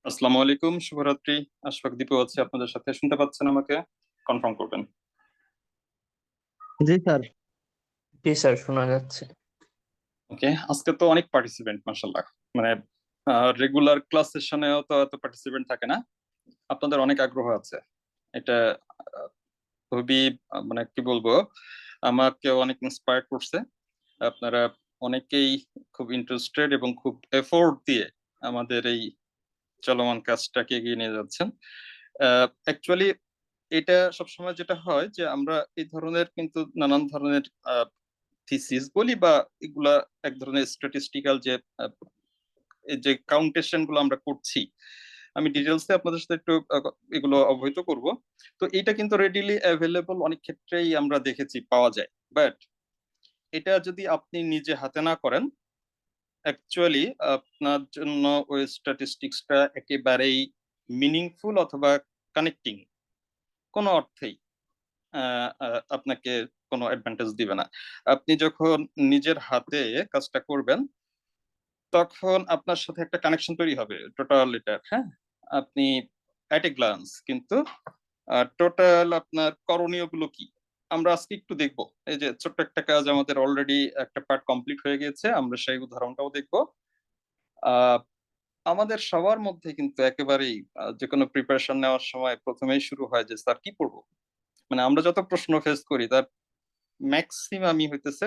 আসসালামু আলাইকুম, শুভরাত্রি। আশফাক দীপু আছে আপনাদের সাথে। শুনতে পাচ্ছেন আমাকে? কনফার্ম করবেন। জি স্যার। জি স্যার, শোনা যাচ্ছে। ওকে, আজকে তো অনেক পার্টিসিপেন্ট মাশাআল্লাহ। মানে রেগুলার ক্লাস সেশনেও তো এত পার্টিসিপেন্ট থাকে না। আপনাদের অনেক আগ্রহ আছে। এটা আহ, খুবই মানে কি বলবো, আমাকে অনেক ইন্সপায়ার করছে। আপনারা অনেকেই খুব ইন্টারেস্টেড এবং খুব এফোর্ট দিয়ে আমাদের এই চলমান কাজটাকে এগিয়ে নিয়ে যাচ্ছেন। অ্যাকচুয়ালি এটা সবসময় যেটা হয় যে আমরা এই ধরনের কিন্তু নানান ধরনের থিসিস বলি বা এগুলা এক ধরনের স্ট্যাটিস্টিক্যাল যে এই যে কাউন্টেশন গুলো আমরা করছি, আমি ডিটেলসে আপনাদের সাথে একটু এগুলো অবহিত করব। তো এটা কিন্তু রেডিলি অ্যাভেলেবল, অনেক ক্ষেত্রেই আমরা দেখেছি পাওয়া যায়। বাট এটা যদি আপনি নিজে হাতে না করেন, অ্যাকচুয়ালি আপনার জন্য ওই স্ট্যাটিস্টিক্সটা একেবারেই মিনিংফুল অথবা কানেক্টিং কোনো অর্থেই আপনাকে কোনো অ্যাডভান্টেজ দিবে না। আপনি যখন নিজের হাতে কাজটা করবেন, তখন আপনার সাথে একটা কানেকশন তৈরি হবে টোটাল এটার। হ্যাঁ, আপনি অ্যাট এ গ্লান্স কিন্তু টোটাল আপনার করণীয় গুলো কি আমরা আজকে একটু দেখবো। এই যে ছোট্ট একটা কাজ, আমাদের অলরেডি একটা পার্ট কমপ্লিট হয়ে গেছে, আমরা সেই উদাহরণটাও দেখবো। আহ আমাদের সবার মধ্যে কিন্তু একেবারেই যে কোনো প্রিপারেশন নেওয়ার সময় প্রথমেই শুরু হয় যে স্যার কি পড়বো। মানে আমরা যত প্রশ্ন ফেস করি তার ম্যাক্সিমামই হইতেছে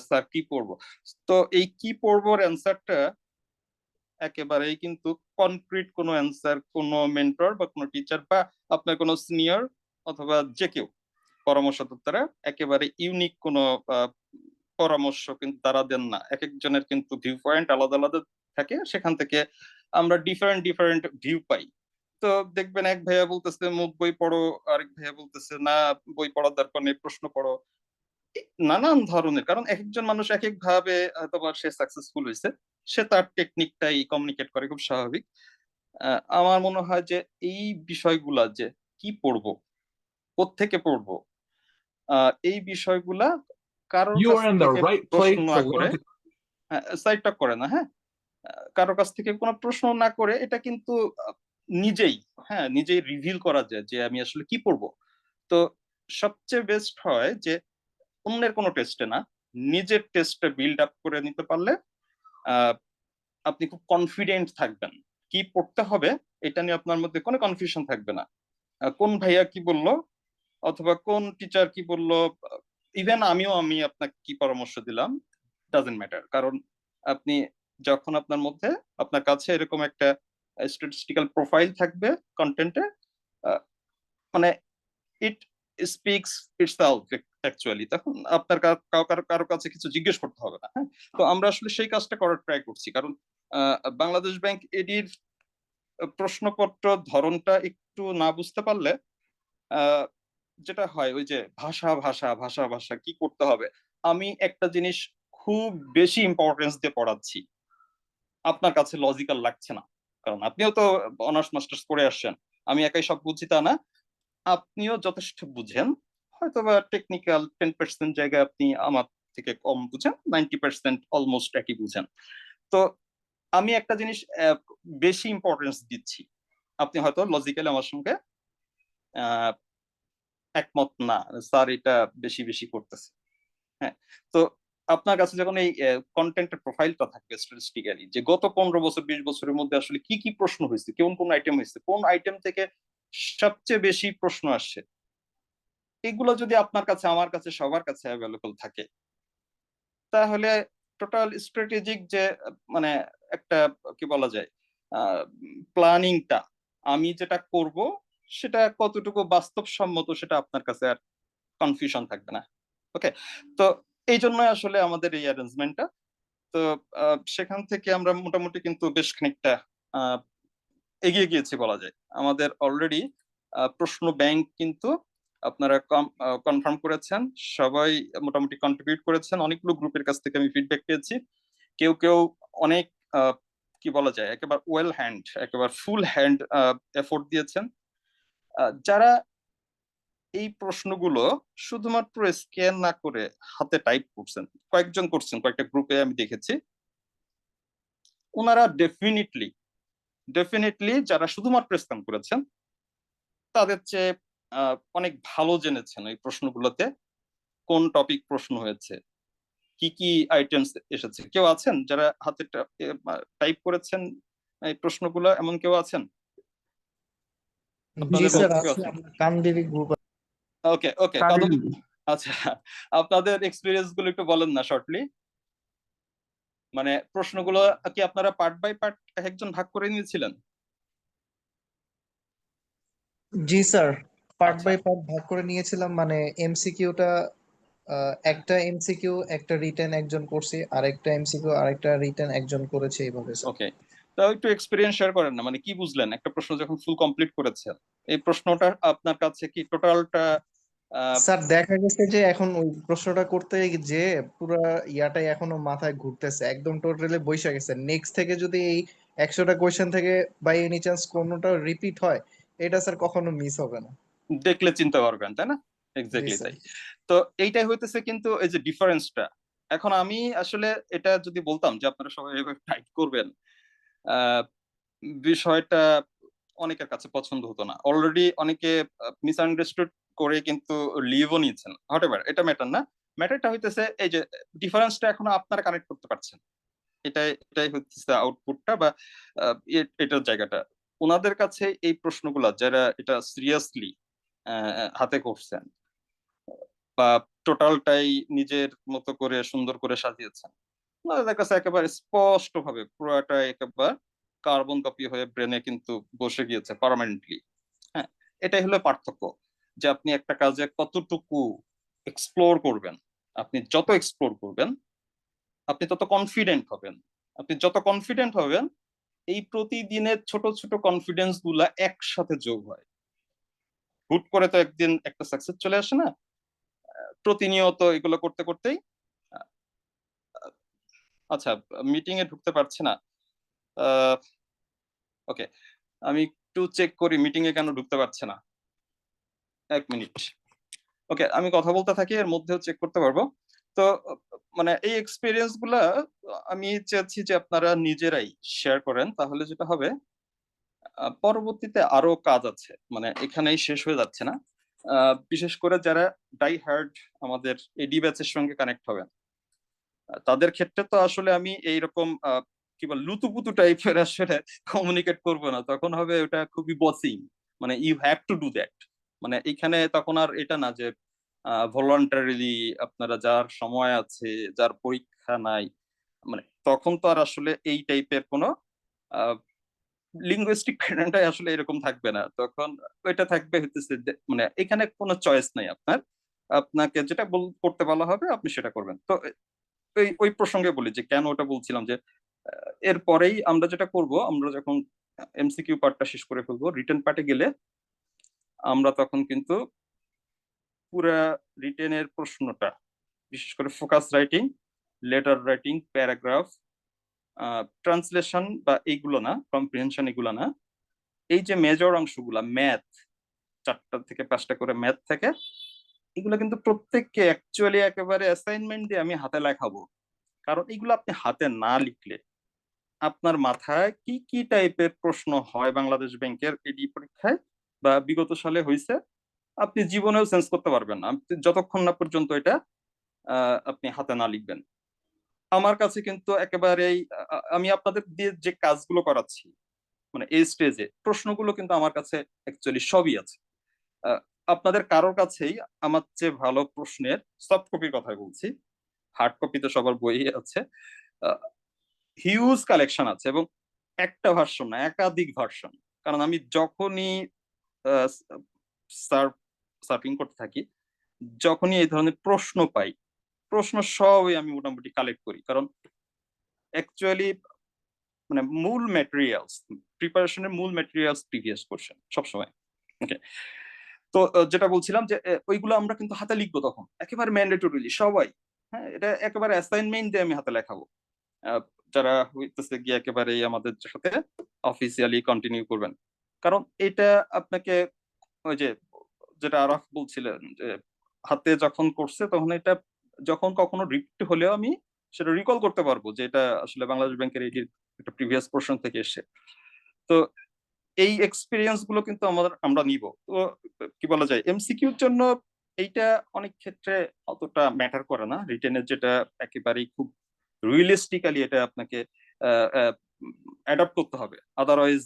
স্যার কি পড়বো। তো এই কি পড়বোর অ্যান্সারটা একেবারেই কিন্তু কনক্রিট কোনো অ্যান্সার কোনো মেন্টর বা কোনো টিচার বা আপনার কোনো সিনিয়র অথবা যে কেউ পরামর্শদাতারা একেবারে ইউনিক কোনো আহ, পরামর্শ কিন্তু তারা দেন না। এক একজনের কিন্তু ভিউ পয়েন্ট আলাদা আলাদা থাকে, সেখান থেকে আমরা ডিফারেন্ট ডিফারেন্ট ভিউ পাই। তো দেখবেন এক ভাইয়া বলতেছে মুখ বই পড়ো, আরেক ভাইয়া বলতেছে না বই পড়ার দরকার নেই, প্রশ্ন পড়ো। নানান ধরনের, কারণ এক একজন মানুষ এক এক ভাবে তোমার সে সাকসেসফুল হয়েছে, সে তার টেকনিকটাই কমিউনিকেট করে, খুব স্বাভাবিক। আমার মনে হয় যে এই বিষয়গুলা যে কি পড়বো, কোত্থেকে পড়বো, এই বিষয়গুলা কারোর You কাছ are in the থেকে right প্রশ্ন place না to করে, learn. সাইডটা করে না, হ্যাঁ, কারোর কাছ থেকে কোনো প্রশ্ন না করে এটা কিন্তু নিজেই, হ্যাঁ, নিজেই রিভিল করা যায় যে আমি আসলে কি পড়বো। তো সবচেয়ে বেস্ট হয় যে অন্যের কোনো টেস্টে না, নিজের টেস্টে বিল্ড আপ করে নিতে পারলে আহ, আপনি খুব কনফিডেন্ট থাকবেন। কি পড়তে হবে এটা নিয়ে আপনার মধ্যে কোনো কনফিউশন থাকবে না। কোন ভাইয়া কি বললো অথবা কোন টিচার কি বললো, ইভেন আমি আপনাকে কি পরামর্শ দিলাম, ডাজেন্ট ম্যাটার। কারণ আপনি যখন আপনার মধ্যে, আপনার কাছে এরকম একটা স্ট্যাটিস্টিক্যাল প্রোফাইল থাকবে কন্টেন্টে, মানে ইট স্পিক্স ইটসেলফ অ্যাকচুয়ালি, তখন আপনার কারো কাছে কিছু জিজ্ঞেস করতে হবে না। হ্যাঁ, তো আমরা আসলে সেই কাজটা করার ট্রাই করছি। কারণ বাংলাদেশ ব্যাংক এডির প্রশ্নপত্র ধরনটা একটু না বুঝতে পারলে আহ, যেটা হয় ওই যে ভাষা ভাষা ভাষা ভাষা কি করতে হবে। আমি একটা জিনিস খুব বেশি ইম্পর্টেন্স দিয়ে পড়াচ্ছি, আপনার কাছে লজিক্যাল লাগছে না, কারণ আপনিও তো অনার্স মাস্টার্স করে আসছেন। আমি একাই সব বুঝি তা না, আপনিও যথেষ্ট বুঝেন। হয়তোবা টেকনিক্যাল 10% জায়গায় আপনি আমার থেকে কম বুঝেন, 90% অলমোস্ট একই বুঝেন। তো আমি একটা জিনিস বেশি ইম্পর্টেন্স দিচ্ছি, আপনি হয়তো লজিক্যালি আমার সঙ্গে আহ, একমত না, স্যার এটা বেশি বেশি করতেছে। হ্যাঁ, তো আপনার কাছে যখন এই কন্টেন্টের প্রোফাইলটা থাকবে স্ট্যাটিস্টিক্যালি, যে গত 15 বছর 20 বছরের মধ্যে আসলে কি কি প্রশ্ন হয়েছে, কোন কোন আইটেম হয়েছে, কোন আইটেম থেকে সবচেয়ে বেশি প্রশ্ন আসছে, এগুলো যদি আপনার কাছে, আমার কাছে, সবার কাছে অ্যাভেলেবল থাকে, তাহলে টোটাল স্ট্র্যাটেজিক যে মানে একটা কি বলা যায় প্ল্যানিংটা, আমি যেটা করব সেটা কতটুকু বাস্তবসম্মত সেটা আপনার কাছে আর কনফিউশন থাকবে না। ওকে, তো এই জন্য আসলে আমাদের এই অ্যারেঞ্জমেন্টটা। তো সেখান থেকে আমরা মোটামুটি কিন্তু বেশ খানিকটা আহ, এগিয়ে গিয়েছি বলা যায়। আমাদের অলরেডি প্রশ্ন ব্যাংক কিন্তু আপনারা কনফার্ম করেছেন, সবাই মোটামুটি কন্ট্রিবিউট করেছেন। অনেকগুলো গ্রুপের কাছ থেকে আমি ফিডব্যাক পেয়েছি। কেউ কেউ অনেক কি বলা যায় একেবারে ওয়েল হ্যান্ড, একেবারে ফুল হ্যান্ড এফোর্ট দিয়েছেন। যারা এই প্রশ্নগুলো শুধুমাত্র স্ক্যান না করে হাতে টাইপ করছেন, কয়েকজন করছেন, কয়েকটা গ্রুপে আমি দেখেছি, ওনারা ডেফিনেটলি ডেফিনেটলি যারা শুধুমাত্র স্ক্যান করেছেন তাদের চেয়ে অনেক ভালো জেনেছেন এই প্রশ্নগুলোতে কোন টপিক প্রশ্ন হয়েছে, কি কি আইটেমস এসেছে। কেউ আছেন যারা হাতে টাইপ করেছেন এই প্রশ্নগুলো, এমন কেউ আছেন জি আপনাদের স্যার মধ্যে কেউ আছে, আছেন? আমরা কামদেবী গ্রুপ। ওকে ওকে, কদম। আচ্ছা, আপনাদের এক্সপিরিয়েন্স গুলো একটু বলেন না শর্টলি। মানে প্রশ্নগুলো কি আপনারা পার্ট বাই পার্ট একজন ভাগ করে নিয়েছিলেন? জি স্যার, পার্ট আচ্ছা বাই পার্ট ভাগ করে নিয়েছিলাম। মানে এমসিকিউটা একটা এমসিকিউ একটা রিটেন একজন করছে, আরেকটা এমসিকিউ আরেকটা রিটেন একজন করেছে, এইভাবে স্যার। ওকে, তাও একটু এক্সপিরিয়েন্স শেয়ার করেন না, মানে কি বুঝলেন একটা প্রশ্ন যখন ফুল কমপ্লিট করেছেন, এই প্রশ্নটা আপনার কাছে কি টোটালটা? স্যার দেখা গেছে যে এখন ওই প্রশ্নটা করতে যে পুরা ইয়াটাই এখনো মাথায় ঘুরতেছে, একদম টোটালি বইসা গেছে। নেক্সট থেকে যদি এই 100টা কোয়েশ্চেন থেকে বাই এনি চান্স কোনোটা রিপিট হয়, এটা স্যার কখনো মিস হবে না। দেখলে চিনতে পারবেন, তাই না? জি এক্স্যাক্টলি স্যার। তাই। তো এইটাই হইতেছে কিন্তু এই যে ডিফারেন্সটা। এখন আমি আসলে এটা যদি বলতাম যে আপনারা সবাই এভাবে টাইপ করবেন, আহ, বিষয়টা অনেকের কাছে পছন্দ হতো না। অলরেডি অনেকে মিসআন্ডারস্টুড করে কিন্তু লিভও নিয়েছেন, হটেভার, এটা ম্যাটার না। ম্যাটারটা হইতেছে এই যে ডিফারেন্সটা এখনো আপনারা কানেক্ট করতে পারছেন, এটাই এটাই হচ্ছে আউটপুটটা বা এটার জায়গাটা। ওনাদের কাছে এই প্রশ্নগুলা যারা এটা সিরিয়াসলি হাতে করছেন বা টোটালটাই নিজের মতো করে সুন্দর করে সাজিয়েছেন, ওনাদের কাছে একেবারে স্পষ্ট ভাবে পুরোটা একেবারে কার্বন কপি হয়ে ব্রেনে কিন্তু বসে গিয়েছে পার্মানেন্টলি। হ্যাঁ, এটাই হলো পার্থক্য, যে আপনি একটা কাজে কতটুকু এক্সপ্লোর করবেন। আপনি যত এক্সপ্লোর করবেন আপনি তত কনফিডেন্ট হবেন। আপনি যত কনফিডেন্ট হবেন, এই প্রতিদিনের ছোট ছোট কনফিডেন্স গুলা একসাথে যোগ হয়, হুট করে তো একদিন একটা সাকসেস চলে আসে না। প্রতিনিয়ত এগুলো করতে করতেই আহ, আচ্ছা, মিটিং এ ঢুকতে পারছে না। ওকে, আমি একটু চেক করি মিটিং এ কেন ঢুকতে পারছে না। 1 মিনিট। ওকে, আমি কথা বলতে থাকি, এর মধ্যেও চেক করতে পারবো। তো মানে এই এক্সপিরিয়েন্স গুলা আমি চাচ্ছি যে আপনারা নিজেরাই শেয়ার করেন, তাহলে যেটা হবে পরবর্তীতে আরো কাজ আছে, মানে এখানেই শেষ হয়ে যাচ্ছে না। বিশেষ করে যারা ডাই হার্ড আমাদের এডি ব্যাচের সঙ্গে কানেক্ট হবেন, তাদের ক্ষেত্রে তো আসলে আমি এইরকম কি বল লুতুপুতু টাইপের আসলে কমিউনিকেট করব না, তখন হবে ওটা খুবই বসিং। মানে you have to do that. মানে এখানে তখন আর এটা না যে ভলান্টারিলি আপনারা, যার সময় আছে, যার পরীক্ষা নাই, মানে তখন তো আর আসলে এই টাইপের কোনো লিঙ্গুইস্টিক প্যাটার্নটাই আসলে এরকম থাকবে না তখন। এটা থাকবে হইতেছে মানে এখানে কোনো চয়েস নাই আপনার, আপনাকে যেটা করতে বলা হবে আপনি সেটা করবেন। তো ওই প্রসঙ্গে বলি যে কেন ওটা বলছিলাম যে এরপরেই আমরা যেটা করব, আমরা যখন এমসিকিউ পার্টটা শেষ করে ফেলবো, রিটেন পার্টে গেলে আমরা তখন কিন্তু পুরা রিটেনের প্রশ্নটা, বিশেষ করে focus writing, letter writing, paragraph, translation বা এইগুলো না, কম্প্রিহেনশন এগুলো না, এই যে মেজর অংশগুলা ম্যাথ, 4টা থেকে 5টা করে ম্যাথ থাকে, এগুলো কিন্তু প্রত্যেককে অ্যাকচুয়ালি একেবারে অ্যাসাইনমেন্ট দিয়ে আমি হাতে লেখাবো। কারণ এগুলো আপনি হাতে না লিখলে আপনার মাথায় কি কি টাইপের প্রশ্ন হয় বাংলাদেশ ব্যাংকের এডি পরীক্ষায় বা বিগত সালে হয়েছে, আপনি জীবনেও সেন্স করতে পারবেন না আপনি যতক্ষণ না পর্যন্ত এটা আপনি হাতে না লিখবেন। আমার কাছে কিন্তু একেবারেই আমি আপনাদের দিয়ে যে কাজগুলো করাচ্ছি, মানে এই স্টেজে প্রশ্নগুলো কিন্তু আমার কাছে অ্যাকচুয়ালি সবই আছে। আহ, আপনাদের কারোর কাছেই আমার চেয়ে ভালো প্রশ্নের সফট কপির কথা বলছি, হার্ড কপি তো সবার বই আছে, হিউজ কালেকশন আছে, এবং একটা ভার্সন না, একাধিক ভার্সন। কারণ আমি যখনই সার্ফিং করতে থাকি, যখনই এই ধরনের প্রশ্ন পাই, প্রশ্ন সবই আমি মোটামুটি কালেক্ট করি। কারণ অ্যাকচুয়ালি মানে মূল ম্যাটেরিয়ালস, প্রিপারেশনের মূল ম্যাটেরিয়ালস প্রিভিয়াস কোশ্চেন সবসময়। ওকে, তো যেটা বলছিলাম যে ওইগুলো আমরা কিন্তু হাতে লিখবো তখন একেবারে ম্যান্ডেটরিলি সবাই। হ্যাঁ, এটা একেবারে অ্যাসাইনমেন্ট দিয়ে আমি হাতে লেখাবো। আহ, যারা হইতেছে গিয়ে একেবারে আমাদের সাথে অফিসিয়ালি কন্টিনিউ করবেন। কারণ এটা আপনাকে ওই যে যেটা আরাফ বলছিলেন যে হাতে যখন করছে তখন এটা যখন কখনো রিপিট হলেও আমি সেটা রিকল করতে পারবো যে এটা আসলে বাংলাদেশ ব্যাংকের এই একটা প্রিভিয়াস পোর্শন থেকে এসে। তো এই এক্সপিরিয়েন্স গুলো কিন্তু আমরা নিব। তো কি বলা যায়, এমসিকিউর জন্য এইটা অনেক ক্ষেত্রে অতটা ম্যাটার করে না। রিটেনের যেটা একেবারেই খুব রিয়েলিস্টিক্যালি এটা আপনাকে অ্যাডাপ্ট করতে হবে, আদারওয়াইজ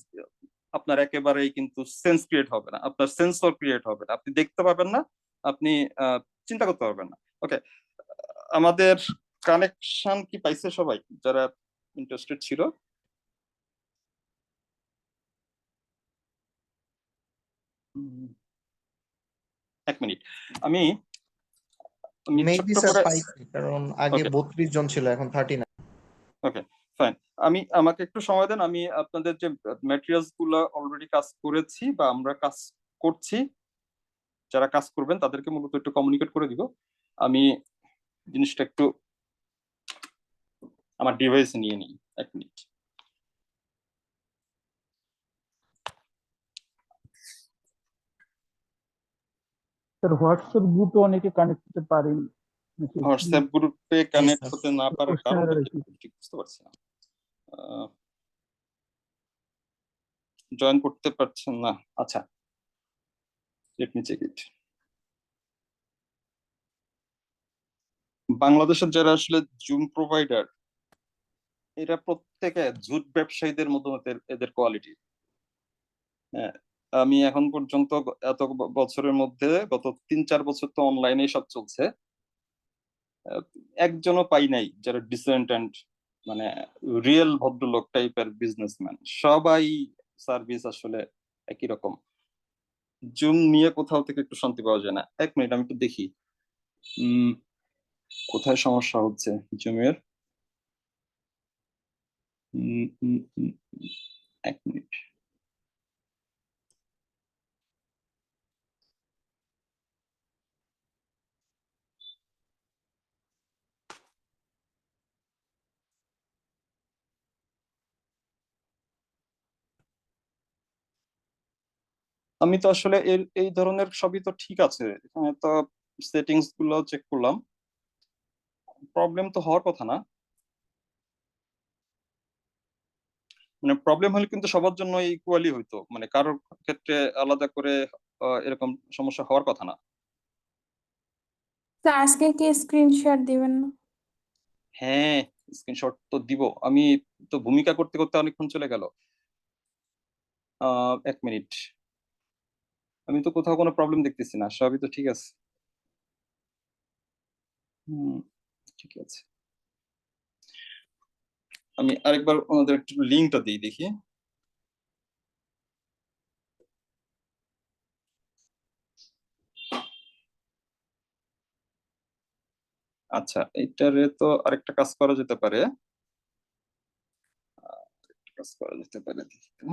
আপনার একেবারেই কিন্তু সেন্স ক্রিয়েট হবে না, আপনার সেন্সর ক্রিয়েট হবে না, আপনি দেখতে পাবেন না, আপনি চিন্তা করতে পারবেন না। ওকে, আমাদের কানেকশন কি পাইছে সবাই যারা ইন্টারেস্টেড ছিল? এক মিনিট, আমি আমি মেবি ছোট্ট স্যার করে। পাইছি, কারণ আগে ওকে 32 জন ছিল, এখন 39। ওকে ফাইন, আমাকে একটু সময় দেন, আমি আপনাদের যে ম্যাটেরিয়ালস গুলো অলরেডি কাজ করেছি বা আমরা কাজ করছি, যারা কাজ করবেন তাদেরকে মূলত একটু কমিউনিকেট করে দিব। আমি জিনিসটা একটু আমার ডিভাইসে নিয়ে নিই, এক মিনিট। স্যার হোয়াটসঅ্যাপ গ্রুপে অনেকে কানেক্ট হতে পারেনি। হোয়াটসঅ্যাপ গ্রুপে জি কানেক্ট স্যার। হতে না পারার কোশ্চেনের কারণটা আর কি কি। ঠিক বুঝতে পারছি না। জয়েন করতে পারছেন না, আচ্ছা, লেট মি চেক ইট। বাংলাদেশের যারা আসলে জুম প্রোভাইডার, এরা প্রত্যেকে ঝুট ব্যবসায়ীদের মতো এদের কোয়ালিটি। হ্যাঁ, আমি এখন পর্যন্ত এত বছরের মধ্যে গত 3-4 বছর তো অনলাইনে সব চলছে, আহ, একজনও পাই নাই যারা ডিসেন্ট অ্যান্ড মানে রিয়েল ভদ্রলোক টাইপের বিজনেসম্যান। সবাই সার্ভিস আসলে একই রকম। জুম নিয়ে কোথাও থেকে একটু শান্তি পাওয়া যায় না। এক মিনিট, আমি একটু দেখি উম কোথায় সমস্যা হচ্ছে জুমের। উম, উম, উম, এক মিনিট। আমি তো আসলে এই ধরনের সবই তো ঠিক আছে, এখানে তো সেটিংস গুলো চেক করলাম, প্রবলেম তো হওয়ার কথা না। মানে প্রবলেম হলে কিন্তু সবার জন্য ইকুয়ালি হইতো, মানে কারোর ক্ষেত্রে আলাদা করে এরকম সমস্যা হওয়ার কথা না। স্যার আজকে কি স্ক্রিনশট দিবেন না? হ্যাঁ, স্ক্রিনশট তো দিব আমি, তো ভূমিকা করতে করতে অনেকক্ষণ চলে গেল। এক মিনিট, আমি তো কোথাও কোনো প্রবলেম দেখতেছি না, সবই তো ঠিক আছে। হুম, ঠিক আছে, আমি আরেকবার ওনাদের একটু লিঙ্কটা দিই দেখি। আচ্ছা, এইটারে তো আরেকটা কাজ করা যেতে পারে, কাজ করা যেতে পারে দেখি তো।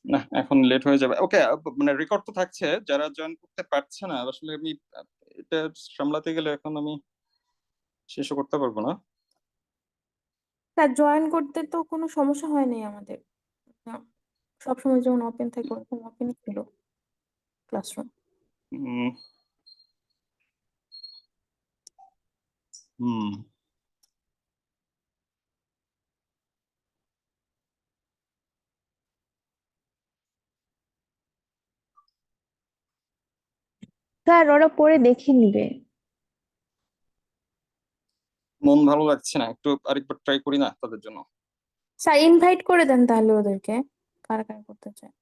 না, এখন লেট হয়ে যাবে। ওকে, মানে রেকর্ড তো থাকছে, যারা জয়েন করতে পারছে না আসলে আমি এটা সামলাতে গেলে এখন আমি শেষও করতে পারবো না। স্যার জয়েন করতে তো কোনো সমস্যা হয়নি আমাদের। সবসময় যেমন ওপেন থাকে ওরকম ওপেনই ছিল ক্লাসরুম। হুম হুম স্যার ওরা পরে দেখে নিবে। মন ভালো লাগছে না, একটু আরেকবার ট্রাই করি না তাদের জন্য। স্যার ইনভাইট করে দেন তাহলে ওদেরকে, কারা কারা করতে চায়।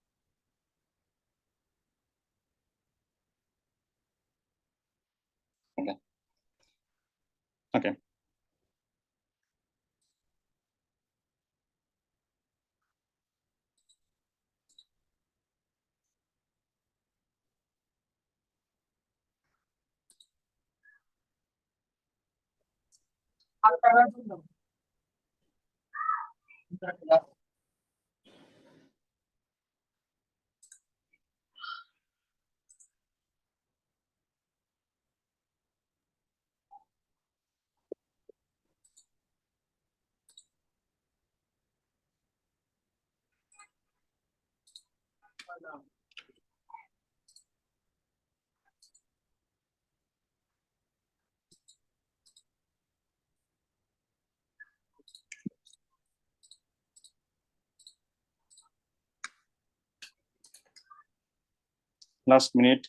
ওকে ওকে। Last minute.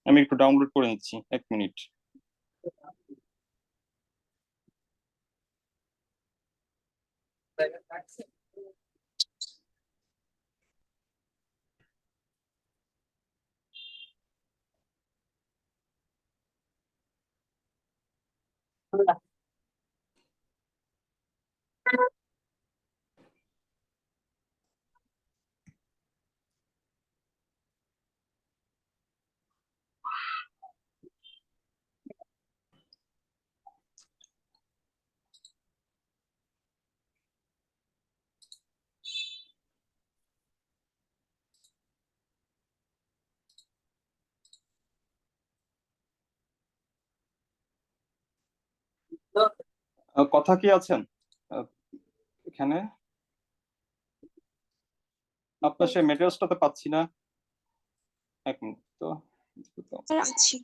আমি একটু ডাউনলোড করে নিচ্ছি, 1 মিনিট। কথা কি আছেন এখানে? আপনার সেই মেটেরিয়ালসটা তো পাচ্ছি না। 1 মিনিট তো। আছি।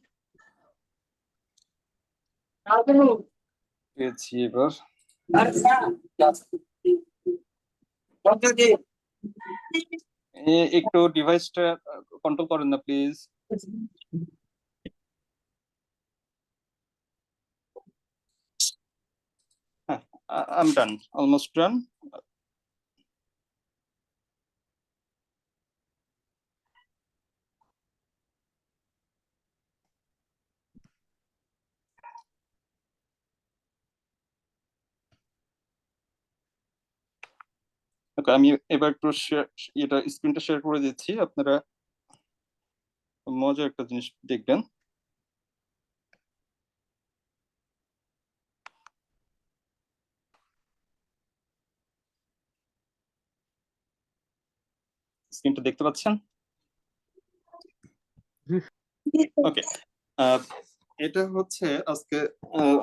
পেয়েছি এবার। একটু ডিভাইসটা কন্ট্রোল করেন না প্লিজ। হ্যাঁ, I'm done, almost done. Okay, আমি এবার একটু এটা স্ক্রিনটা শেয়ার করে দিচ্ছি, আপনারা মজার একটা জিনিস দেখবেন। স্ক্রিনটা দেখতে পাচ্ছেন? ওকে, এটা হচ্ছে আজকে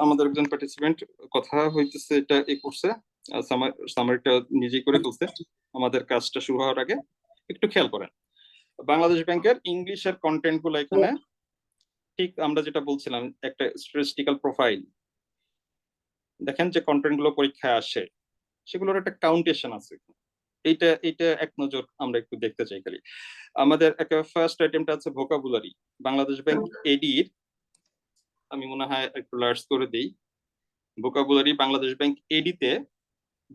আমাদের একজন পার্টিসিপেন্ট কথা হইতেছে, এটা এই কোর্সে সামারিটা নিজেই করে ফেলছে আমাদের কাজটা শুরু হওয়ার আগে। একটু খেয়াল করেন, বাংলাদেশ ব্যাংকের ইংলিশের কন্টেন্ট গুলো এখানে ঠিক আমরা যেটা বলছিলাম, একটা স্ট্যাটিস্টিক্যাল প্রোফাইল। দেখেন যে কন্টেন্ট গুলো পরীক্ষায় আসে সেগুলোর একটা কাউন্টেশন আছে। এইটা এক নজর আমরা একটু দেখতে চাই খালি। আমাদের একটা ফার্স্ট আইটেমটা আছে ভোকাবুলারি। বাংলাদেশ ব্যাংক এডির, আমি মনে হয় একটু লার্জ করে দিই, ভোকাবুলারি বাংলাদেশ ব্যাংক এডিতে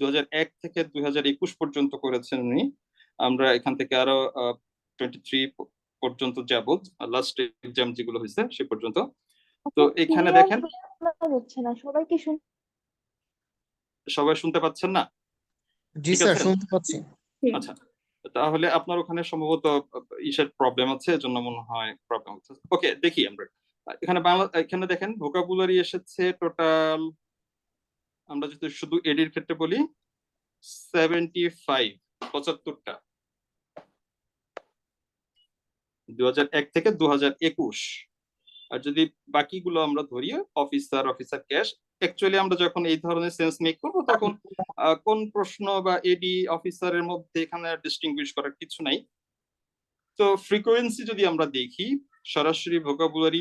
2001 থেকে 2021 পর্যন্ত করেছেন উনি। আমরা এখান থেকে আরো 23 পর্যন্ত যাব, লাস্ট এক্সাম যেগুলো হয়েছে সে পর্যন্ত। তো এখানে দেখেন হচ্ছে না, সবাই কি সবাই শুনতে পাচ্ছেন না? জি ঠিক স্যার, আছে, শুনতে পাচ্ছি। আচ্ছা, তাহলে আপনার ওখানে সম্ভবত ইসের প্রবলেম আছে, এজন্য মনে হয় প্রবলেম হচ্ছে। ওকে, দেখি আমরা এখানে এখানে দেখেন ভোকাবুলারি এসেছে টোটাল, আমরা যদি শুধু এডির ক্ষেত্রে বলি 75টা 2001 থেকে 2021। আর যদি বাকিগুলো আমরা ধরি অফিসার ক্যাশ, অ্যাকচুয়ালি আমরা যখন এই ধরনের সেন্স মেক করবো তখন কোন প্রশ্ন বা এডি অফিসারের মধ্যে এখানে ডিস্টিংগুইশ করার কিছু নাই। তো ফ্রিকোয়েন্সি যদি আমরা দেখি, সরাসরি ভোকাবুলারি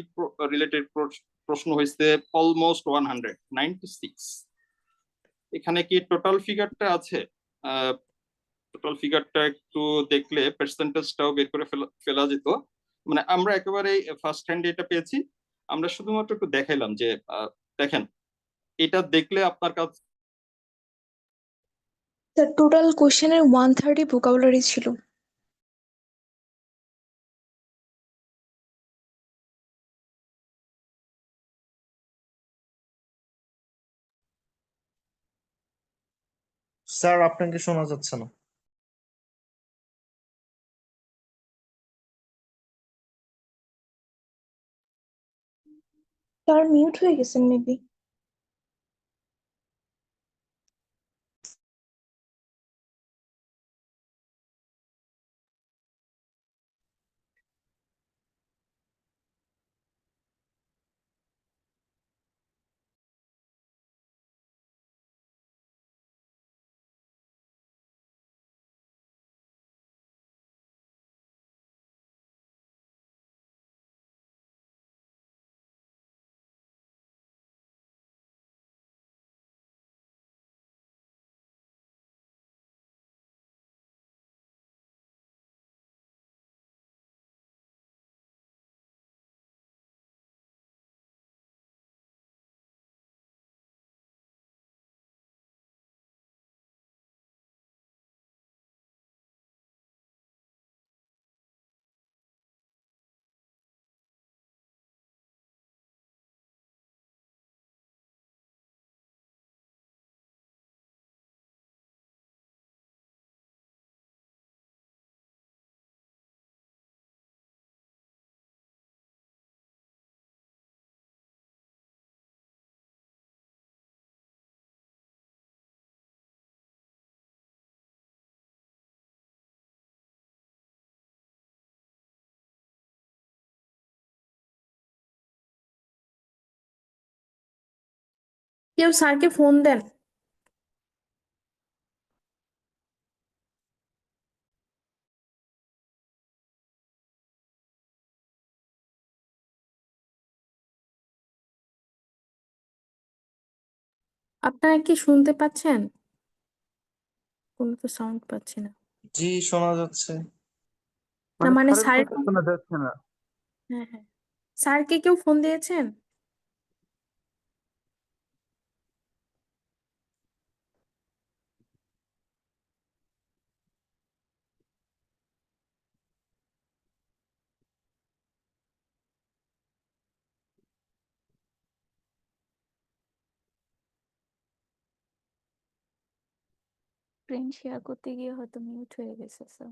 রিলেটেড প্রশ্ন হয়েছে অলমোস্ট 196। এখানে কি টোটাল ফিগারটা আছে? টোটাল ফিগারটা একটু দেখলে পার্সেন্টেজটাও বের করে ফেলা যেত। মানে আমরা একেবারে ফার্স্ট হ্যান্ডে এটা পেয়েছি, আমরা শুধুমাত্র একটু দেখাইলাম যে দেখেন এটা দেখলে আপনার কাছে স্যার টোটাল কোশ্চেনের 130 ভোকাবুলারি ছিল। স্যার আপনাকে শোনা যাচ্ছে না। স্যার মিউট হয়ে গেছেন মেবি। কেউ স্যারকে ফোন দেন। আপনারা কি শুনতে পাচ্ছেন? কোনো তো সাউন্ড পাচ্ছি না। জি শোনা যাচ্ছে। না মানে স্যারের স্যার, কথা শোনা যাচ্ছে না। হ্যাঁ হ্যাঁ, স্যারকে কেউ ফোন দিয়েছেন? স্ক্রিন শেয়ার করতে গিয়ে হয়তো মিউট হয়ে গেছে স্যার।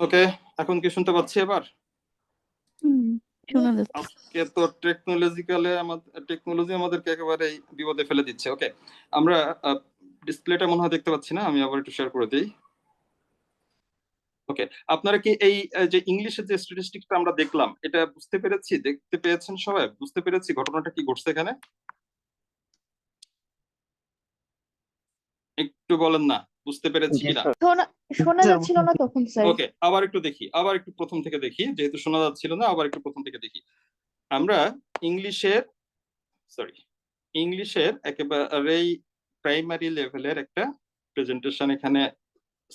ওকে, এখন কি শুনতে পাচ্ছি এবার? শোনা যাচ্ছে। আজকে তো টেকনোলজি আমাদেরকে একেবারে বিপদে ফেলে দিচ্ছে। ওকে, আমরা ডিসপ্লেটা মনে হয় দেখতে পাচ্ছি না, আমি আবার একটু শেয়ার করে দিই। ওকে, আপনারা কি এই যে ইংলিশের যে স্ট্যাটিস্টিকটা আমরা দেখলাম এটা দেখতে পেয়েছেন সবাই? বুঝতে পেরেছি ঘটনাটা কি ঘটছে এখানে? একটু বলেন না বুঝতে পেরেছি জি কিনা। স্যার। শোনা স্যার, যাচ্ছিল না তখন স্যার। ওকে, আবার একটু দেখি, আবার একটু প্রথম থেকে দেখি, যেহেতু শোনা যাচ্ছিল না আবার একটু প্রথম থেকে দেখি। আমরা ইংলিশের একেবারেই প্রাইমারি লেভেলের একটা প্রেজেন্টেশন এখানে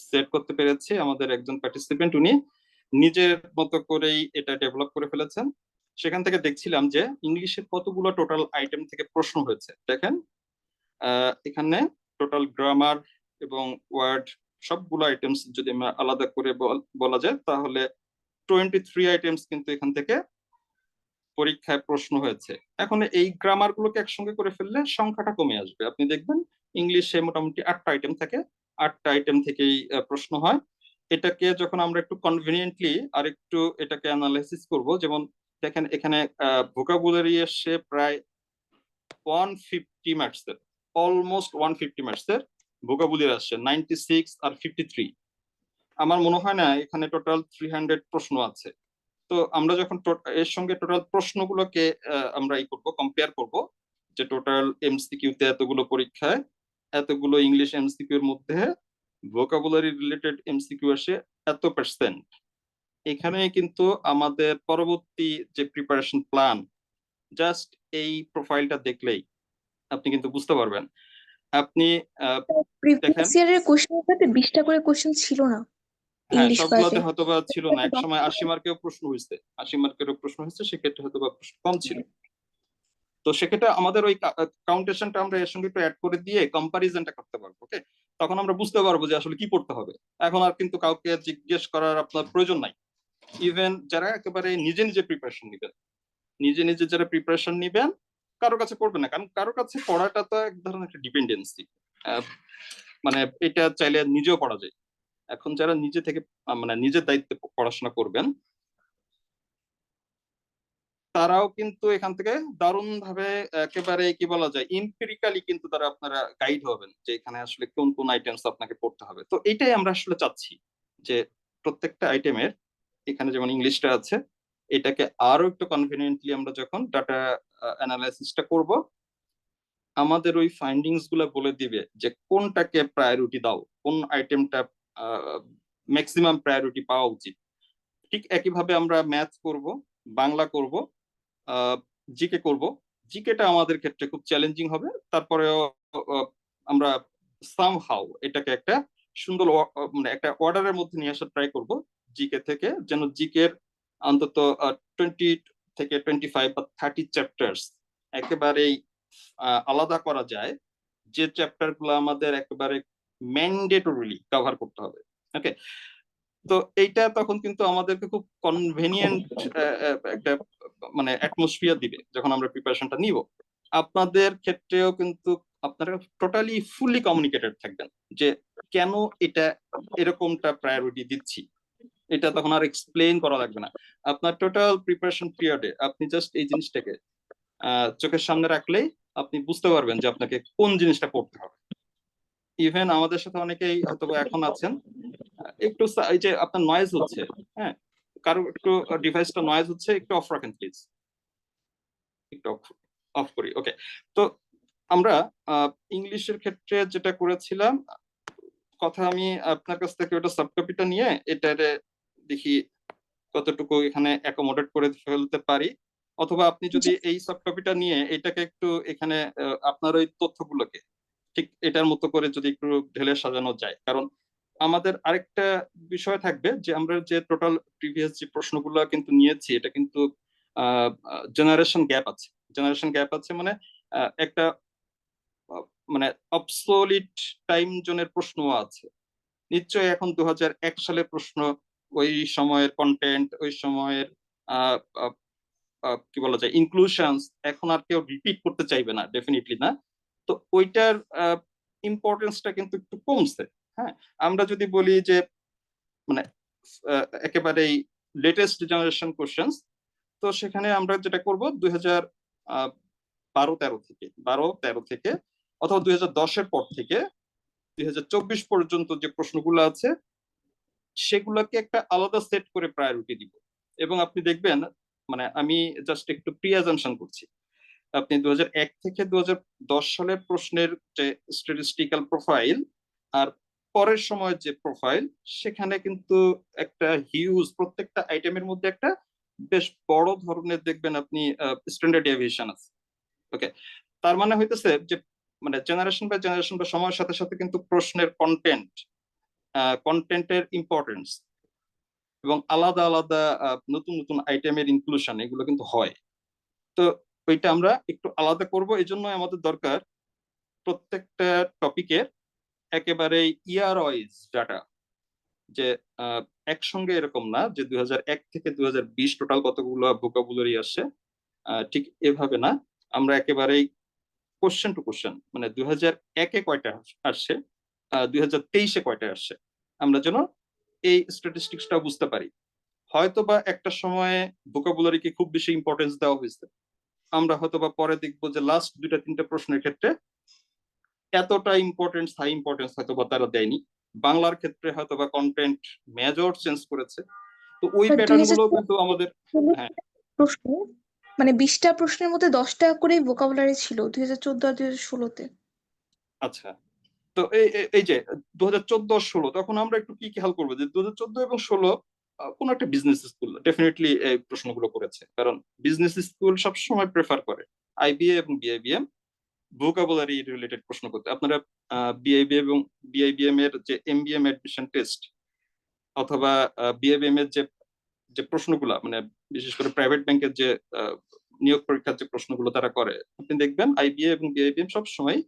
সেট করতে পেরেছি। আমাদের একজন পার্টিসিপেন্ট উনি নিজের মতো করেই এটা ডেভেলপ করে ফেলেছেন। সেখান থেকে দেখছিলাম যে ইংলিশের কতগুলো টোটাল আইটেম থেকে প্রশ্ন হয়েছে। দেখেন এখানে টোটাল গ্রামার এবং ওয়ার্ড সবগুলো আইটেমস যদি আমরা আলাদা করে বলা যায় তাহলে 23 আইটেমস কিন্তু এখান থেকে পরীক্ষায় প্রশ্ন হয়েছে। এখন এই গ্রামার গুলোকে একসঙ্গে করে ফেললে সংখ্যাটা কমে আসবে। আপনি দেখবেন ইংলিশে মোটামুটি 8টা আইটেম থাকে, 8টা আইটেম থেকেই প্রশ্ন হয়। এটাকে যখন আমরা একটু কনভিনিয়েন্টলি আর একটু এটাকে অ্যানালাইসিস করব, যেমন দেখেন এখানে ভোকাবুলারি এসে প্রায় 150 মার্কসের, অলমোস্ট 150 মার্কসের ভোকাবুলারি আসছে, 96 আর 53। আমার মনে হয় না এখানে টোটাল 300 প্রশ্ন আছে। তো আমরা যখন এর সঙ্গে টোটাল প্রশ্নগুলোকে আমরা কম্পেয়ার করব, যে টোটাল এমসিকিউ তে এতগুলো পরীক্ষায় এতগুলো ইংলিশ এমসিকিউ এর মধ্যে ভোকাবুলারি রিলেটেড এমসিকিউ আসে এত পার্সেন্ট। এখানে কিন্তু আমাদের পরবর্তী যে প্রিপারেশন প্ল্যান, জাস্ট এই প্রোফাইলটা দেখলেই আপনি কিন্তু বুঝতে পারবেন। আপনি দেখেন, প্রিভিয়াস ইয়ারের কোশ্চেনের সাথে 20টা করে কোশ্চেন ছিল না হ্যাঁ ইংলিশ সবগুলোতে বাদে। হয়তো বা ছিল না, এক সময় 80 মার্কেও প্রশ্ন হয়েছে, 80 মার্কেরও প্রশ্ন হয়েছে, সেক্ষেত্রে হয়তো বা প্রশ্ন কম ছিল। তো সেক্ষেত্রে আমাদের ওই কাউন্টেশনটা আমরা এর সঙ্গে একটু অ্যাড করে দিয়ে কম্পারিজনটা করতে পারবো। ওকে, তখন আমরা বুঝতে পারবো যে আসলে কি পড়তে হবে। এখন আর কিন্তু কাউকে জিজ্ঞেস করার আপনার প্রয়োজন নাই। ইভেন যারা একেবারে নিজে নিজে প্রিপারেশন নিবেন, যারা প্রিপারেশন নিবেন, কারো কাছে পড়বেন না, কারণ কারো কাছে পড়াটা তো এক ধরনের একটা ডিপেন্ডেন্সি, মানে এটা চাইলে নিজেও পড়া যায়। এখন যারা নিজে থেকে মানে নিজের দায়িত্বে পড়াশোনা করবেন, তারাও কিন্তু এখান থেকে দারুণ ভাবে একেবারে কি বলা যায় ইম্পেরিক্যালি কিন্তু তারা আপনারা গাইড হবেন যে এখানে আসলে কোন কোন আইটেমস আপনাকে পড়তে হবে। তো এটাই আমরা আসলে চাচ্ছি, যে প্রত্যেকটা আইটেমের এখানে যেমন ইংলিশটা আছে, এটাকে আরো একটু কনভিনিয়েন্টলি আমরা যখন ডাটা অ্যানালাইসিসটা করব, আমাদের ওই ফাইন্ডিংস গুলো বলে দিবে যে কোনটাকে প্রায়োরিটি দাও, কোন আইটেমটা ম্যাক্সিমাম প্রায়োরিটি পাওয়া উচিত। ঠিক একইভাবে আমরা ম্যাথ করব, বাংলা করব, জিকে করব। জিকেটা আমাদের ক্ষেত্রে খুব চ্যালেঞ্জিং হবে, তারপরেও আমরা সামহাউ এটাকে একটা সুন্দর মানে একটা অর্ডারের মধ্যে নিয়ে আসার ট্রাই করব জিকে থেকে, যেন জিকের অন্তত 20 থেকে 25 বা 30 চ্যাপ্টার্স একেবারেই আলাদা করা যায়, যে চ্যাপ্টার গুলো আমাদের একেবারে ম্যান্ডেটরিলি কভার করতে হবে। ওকে, তো এইটা তখন কিন্তু আমাদেরকে খুব কনভেনিয়েন্ট একটা মানে অ্যাটমসফিয়ার দিবে যখন আমরা প্রিপারেশনটা নিব। আপনাদের ক্ষেত্রেও কিন্তু আপনারা টোটালি ফুললি কমিউনিকেটেড থাকবেন যে কেন এটা এরকমটা প্রায়োরিটি দিচ্ছি। এটা তখন আর এক্সপ্লেইন করা লাগবে না। আপনার টোটাল প্রিপারেশন পিরিয়ডে আপনি জাস্ট এই জিনিসটাকে চোখের সামনে রাখলেই আপনি বুঝতে পারবেন যে আপনাকে কোন জিনিসটা পড়তে হবে। ইভেন আমাদের সাথে অনেকেই হয়তো এখন আছেন, একটু এই যে আপনার নয়েজ হচ্ছে, হ্যাঁ, কারো একটু ডিভাইসটা নয়েজ হচ্ছে, একটু অফ রাখেন প্লিজ, একটু অফ করি। ওকে, তো আমরা ইংলিশের ক্ষেত্রে যেটা করেছিলাম, কথা আমি আপনার কাছ থেকে ওটা সাবকপিটা নিয়ে এটারে দেখি কতটুকু এখানে অ্যাকোমোডেট করে ফেলতে পারি, অথবা আপনি যদি এই সাবকপিটা নিয়ে এটাকে একটু এখানে আপনার ওই তথ্যগুলোকে ঠিক এটার মতো করে যদি একটু ঢেলে সাজানো যায়। কারণ আমাদের আরেকটা বিষয় থাকবে যে আমরা যে টোটাল প্রিভিয়াস যে প্রশ্নগুলো কিন্তু নিয়েছি, এটা কিন্তু জেনারেশন গ্যাপ আছে। মানে একটা মানে অবসোলিট টাইম জোনের প্রশ্ন আছে নিশ্চয়ই। এখন 2001 সালের প্রশ্ন, ওই সময়ের কন্টেন্ট, ওই সময়ের কি বলা যায় ইনক্লুশনস এখন আর কেউ রিপিট করতে চাইবে না, ডেফিনেটলি না। তো ওইটার ইম্পর্টেন্সটা কিন্তু একটু কমছে। হ্যাঁ, আমরা যদি বলি যে মানে একেবারেই লেটেস্ট জেনারেশন কোশ্চেন্স, তো সেখানে আমরা যেটা করব 2012-13 থেকে অথবা 2010-এর পর থেকে 2024 পর্যন্ত যে প্রশ্নগুলো আছে সেগুলোকে একটা আলাদা সেট করে প্রায়োরিটি দিব। এবং আপনি দেখবেন, মানে আমি জাস্ট একটু প্রি অ্যাজাম্পশন করছি, আপনি 2001 থেকে 2010 সালের প্রশ্নের যে স্ট্যাটিস্টিক্যাল প্রোফাইল আর পরের সময়ের যে প্রোফাইল, সেখানে কিন্তু একটা হিউজ, প্রত্যেকটা আইটেমের মধ্যে একটা বেশ বড় ধরনের দেখবেন আপনি স্ট্যান্ডার্ড ডেভিয়েশন আছে। ওকে, তার মানে হইতেছে যে মানে জেনারেশন বাই জেনারেশন বা সময়ের সাথে সাথে কিন্তু প্রশ্নের কন্টেন্টের ইম্পর্টেন্স এবং আলাদা আলাদা নতুন নতুন আইটেমের ইনক্লুশন এগুলো কিন্তু হয়। তো ওইটা আমরা একটু আলাদা করব, এই জন্য আমাদের দরকার প্রত্যেকটা টপিকের একেবারে ইয়ার ওয়াইজ ডাটা, যে একসঙ্গে এরকম না যে 2001 থেকে 2020 টোটাল কতগুলো ভোকাবুলারি আসছে, ঠিক এভাবে না। আমরা একেবারেই কোশ্চেন টু কোশ্চেন, মানে 2001-এ কয়টা আসছে, 2023-এ কয়টা আসছে, আমরা যেন এই স্ট্যাটিস্টিক্সটা বুঝতে পারি। হয়তো বা একটা সময়ে ভোকাবুলারিকে খুব বেশি ইম্পর্টেন্স দেওয়া হয়েছে, আমরা হয়তো বা পরে দেখবো যে লাস্ট 2-3টা প্রশ্নের ক্ষেত্রে এতটা ইম্পর্টেন্স, হাই ইম্পর্টেন্স হয়তো বা তারা দেয়নি। বাংলার ক্ষেত্রে হয়তো বা কন্টেন্ট মেজর চেঞ্জ করেছে। তো ওই স্যার প্যাটার্ন গুলো কিন্তু আমাদের, হ্যাঁ প্রশ্ন মানে 20টা প্রশ্নের মধ্যে 10টা করেই ভোকাবুলারি ছিল 2014 আর 2016-তে। আচ্ছা। তো এই যে 2014-16, তখন আমরা একটু কি খেয়াল করবো যে 2014 এবং 16 কোন একটা বিজনেস স্কুল ডেফিনেটলি এই প্রশ্নগুলো করেছে, কারণ বিজনেস স্কুল সবসময় প্রেফার করে আইবিএ এবং বিআইবিএম ভোকাবুলারি রিলেটেড প্রশ্ন করতে। আপনারা বিআইবিএম এবং বিআইবিএম এর যে এমবিএম অ্যাডমিশন টেস্ট অথবা বিআইবিএম এর যে যে প্রশ্নগুলো, মানে বিশেষ করে প্রাইভেট ব্যাংকের যে নিয়োগ পরীক্ষার যে প্রশ্নগুলো তারা করে, আপনি দেখবেন আইবিএ এবং বিআইবিএম সবসময়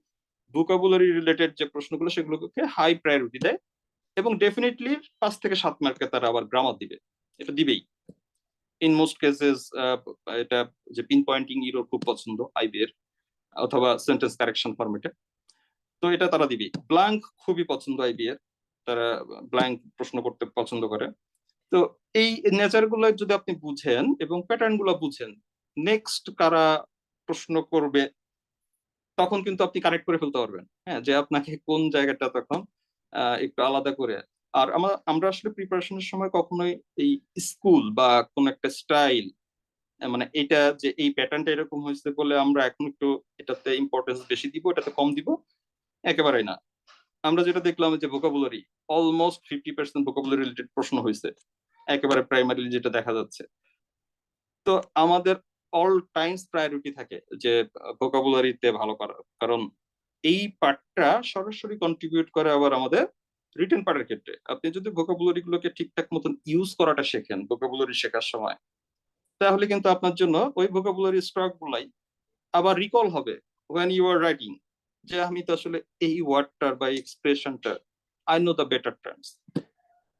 ভোকাবুলারি রিলেটেড যে প্রশ্নগুলো সেগুলোকে হাই প্রায়োরিটি দেয়, এবং ডেফিনেটলি 5 থেকে 7 মার্কে তারা আবার গ্রামার দিবে, এটা দিবেই ইন মোস্ট কেসেস। এটা যে পিন পয়েন্টিং ইরোর খুব পছন্দ আইবি এর, অথবা সেন্টেন্স কারেকশন ফরম্যাটে, তো এটা তারা দিবেই। ব্ল্যাঙ্ক খুবই পছন্দ আইবি এর, তারা ব্ল্যাঙ্ক প্রশ্ন করতে পছন্দ করে। তো এই নেচার গুলো যদি আপনি বুঝেন এবং প্যাটার্ন গুলো বুঝেন, নেক্সট কারা প্রশ্ন করবে তখন কিন্তু আপনি কারেক্ট করে ফেলতে পারবেন, হ্যাঁ, যে আপনাকে কোন জায়গাটা তখন একটু আলাদা করে। আর আমরা আসলে প্রিপারেশনের সময় কখনোই এই স্কুল বা কোন একটা স্টাইল, মানে এটা যে এই প্যাটার্নটা এরকম হয়েছে বলে আমরা এখন একটু এটাতে ইম্পর্টেন্স বেশি দিব, এটাতে কম দিব, একেবারেই না। আমরা যেটা দেখলাম যে ভোকাবুলারি অলমোস্ট 50% ভোকাবুলারি রিলেটেড প্রশ্ন হয়েছে, একেবারে প্রাইমারি যেটা দেখা যাচ্ছে। তো আমাদের অল টাইমস প্রায়োরিটি থাকে যে ভোকাবুলারিতে ভালো করার, কারণ এই পার্টটা সরাসরি কন্ট্রিবিউট করে আবার আমাদের রিটেন পার্টের ক্ষেত্রে। আপনি যদি ভোকাবুলারি গুলোকে ঠিকঠাক মতন ইউজ করাটা শেখেন ভোকাবুলারি শেখার সময়, তাহলে কিন্তু আপনার জন্য ওই ভোকাবুলারি স্টক গুলাই আবার রিকল হবে ওয়েন ইউ আর রাইটিং, যে আমি তো আসলে এই ওয়ার্ডটার বা এক্সপ্রেশনটা I know the better terms.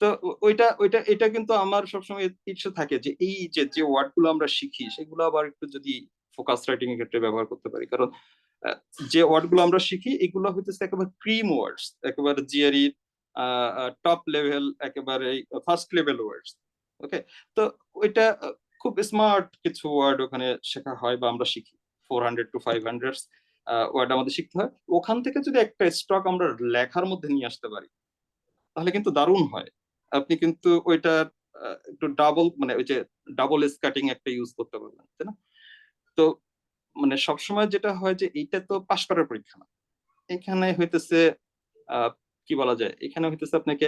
তো ওইটা ওইটা এটা কিন্তু আমার সবসময় ইচ্ছে থাকে যে এই যে যে ওয়ার্ড গুলো আমরা শিখি সেগুলো আবার একটু যদি ফোকাস রাইটিং এর ক্ষেত্রে ব্যবহার করতে পারি, কারণ যে ওয়ার্ড গুলো আমরা শিখি এগুলো হইতেছে একেবারে ক্রিম ওয়ার্ডস, একেবারে জিআরই টপ লেভেল, একেবারে ফার্স্ট লেভেল ওয়ার্ডস। ওকে, তো ওইটা খুব স্মার্ট কিছু ওয়ার্ড ওখানে শেখা হয় বা আমরা শিখি, 400 to 500 ওয়ার্ড আমাদের শিখতে হয়। ওখান থেকে যদি একটা স্টক আমরা লেখার মধ্যে নিয়ে আসতে পারি তাহলে কিন্তু দারুণ হয়। আপনি কিন্তু ওইটা একটু ডাবল, মানে ওই যে ডাবল স্কার্টিং একটা ইউজ করতে পারবেন, তাই না? তো মানে সবসময় যেটা হয় যে এইটা তো পাশ করার পরীক্ষা না, এখানে হইতেছে কি বলা যায়, এখানে হইতেছে আপনাকে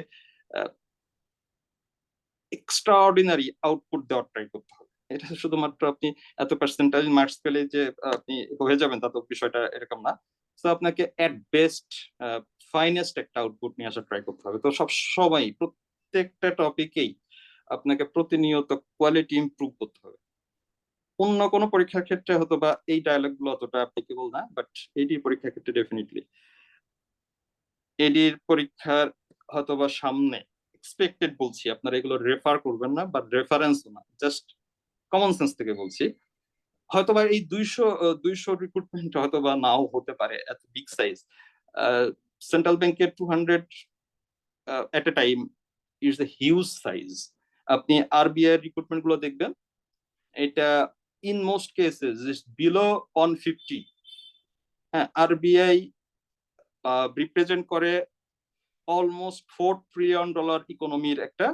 এক্সট্রা অর্ডিনারি আউটপুট দেওয়ার ট্রাই করতে হবে। এটা শুধুমাত্র আপনি এত পার্সেন্টাইজ মার্কস পেলে যে আপনি হয়ে যাবেন তা তো বিষয়টা এরকম না। তো আপনাকে এট বেস্ট ফাইনেস্ট একটা আউটপুট নিয়ে আসার ট্রাই করতে হবে। তো সব সময় প্রত্যেকটা টপিকেই আপনাকে প্রতিনিয়ত কোয়ালিটি ইমপ্রুভ করতে হবে। অন্য কোনো পরীক্ষার ক্ষেত্রে হয়তো বা এই ডায়ালগ গুলো অতটা অ্যাপ্লিকেবল না, বাট এডি পরীক্ষার ক্ষেত্রে ডেফিনেটলি। এডির পরীক্ষার হয়তো বা সামনে এক্সপেক্টেড বলছি, আপনারা এগুলো রেফার করবেন না বা রেফারেন্সও না, জাস্ট কমন সেন্স থেকে বলছি। হয়তোবা এই 200 রিক্রুটমেন্ট হয়তোবা নাও হতে পারে, এত বিগ সাইজ। সেন্ট্রাল ব্যাংকের 200 at a time is a huge size. আপনি আরবিআই রিক্রুটমেন্ট গুলো দেখবেন, এটা in most cases is below 150। হ্যাঁ, আরবিআই রিপ্রেজেন্ট করে অলমোস্ট $4 ট্রিলিয়ন ইকোনমির একটা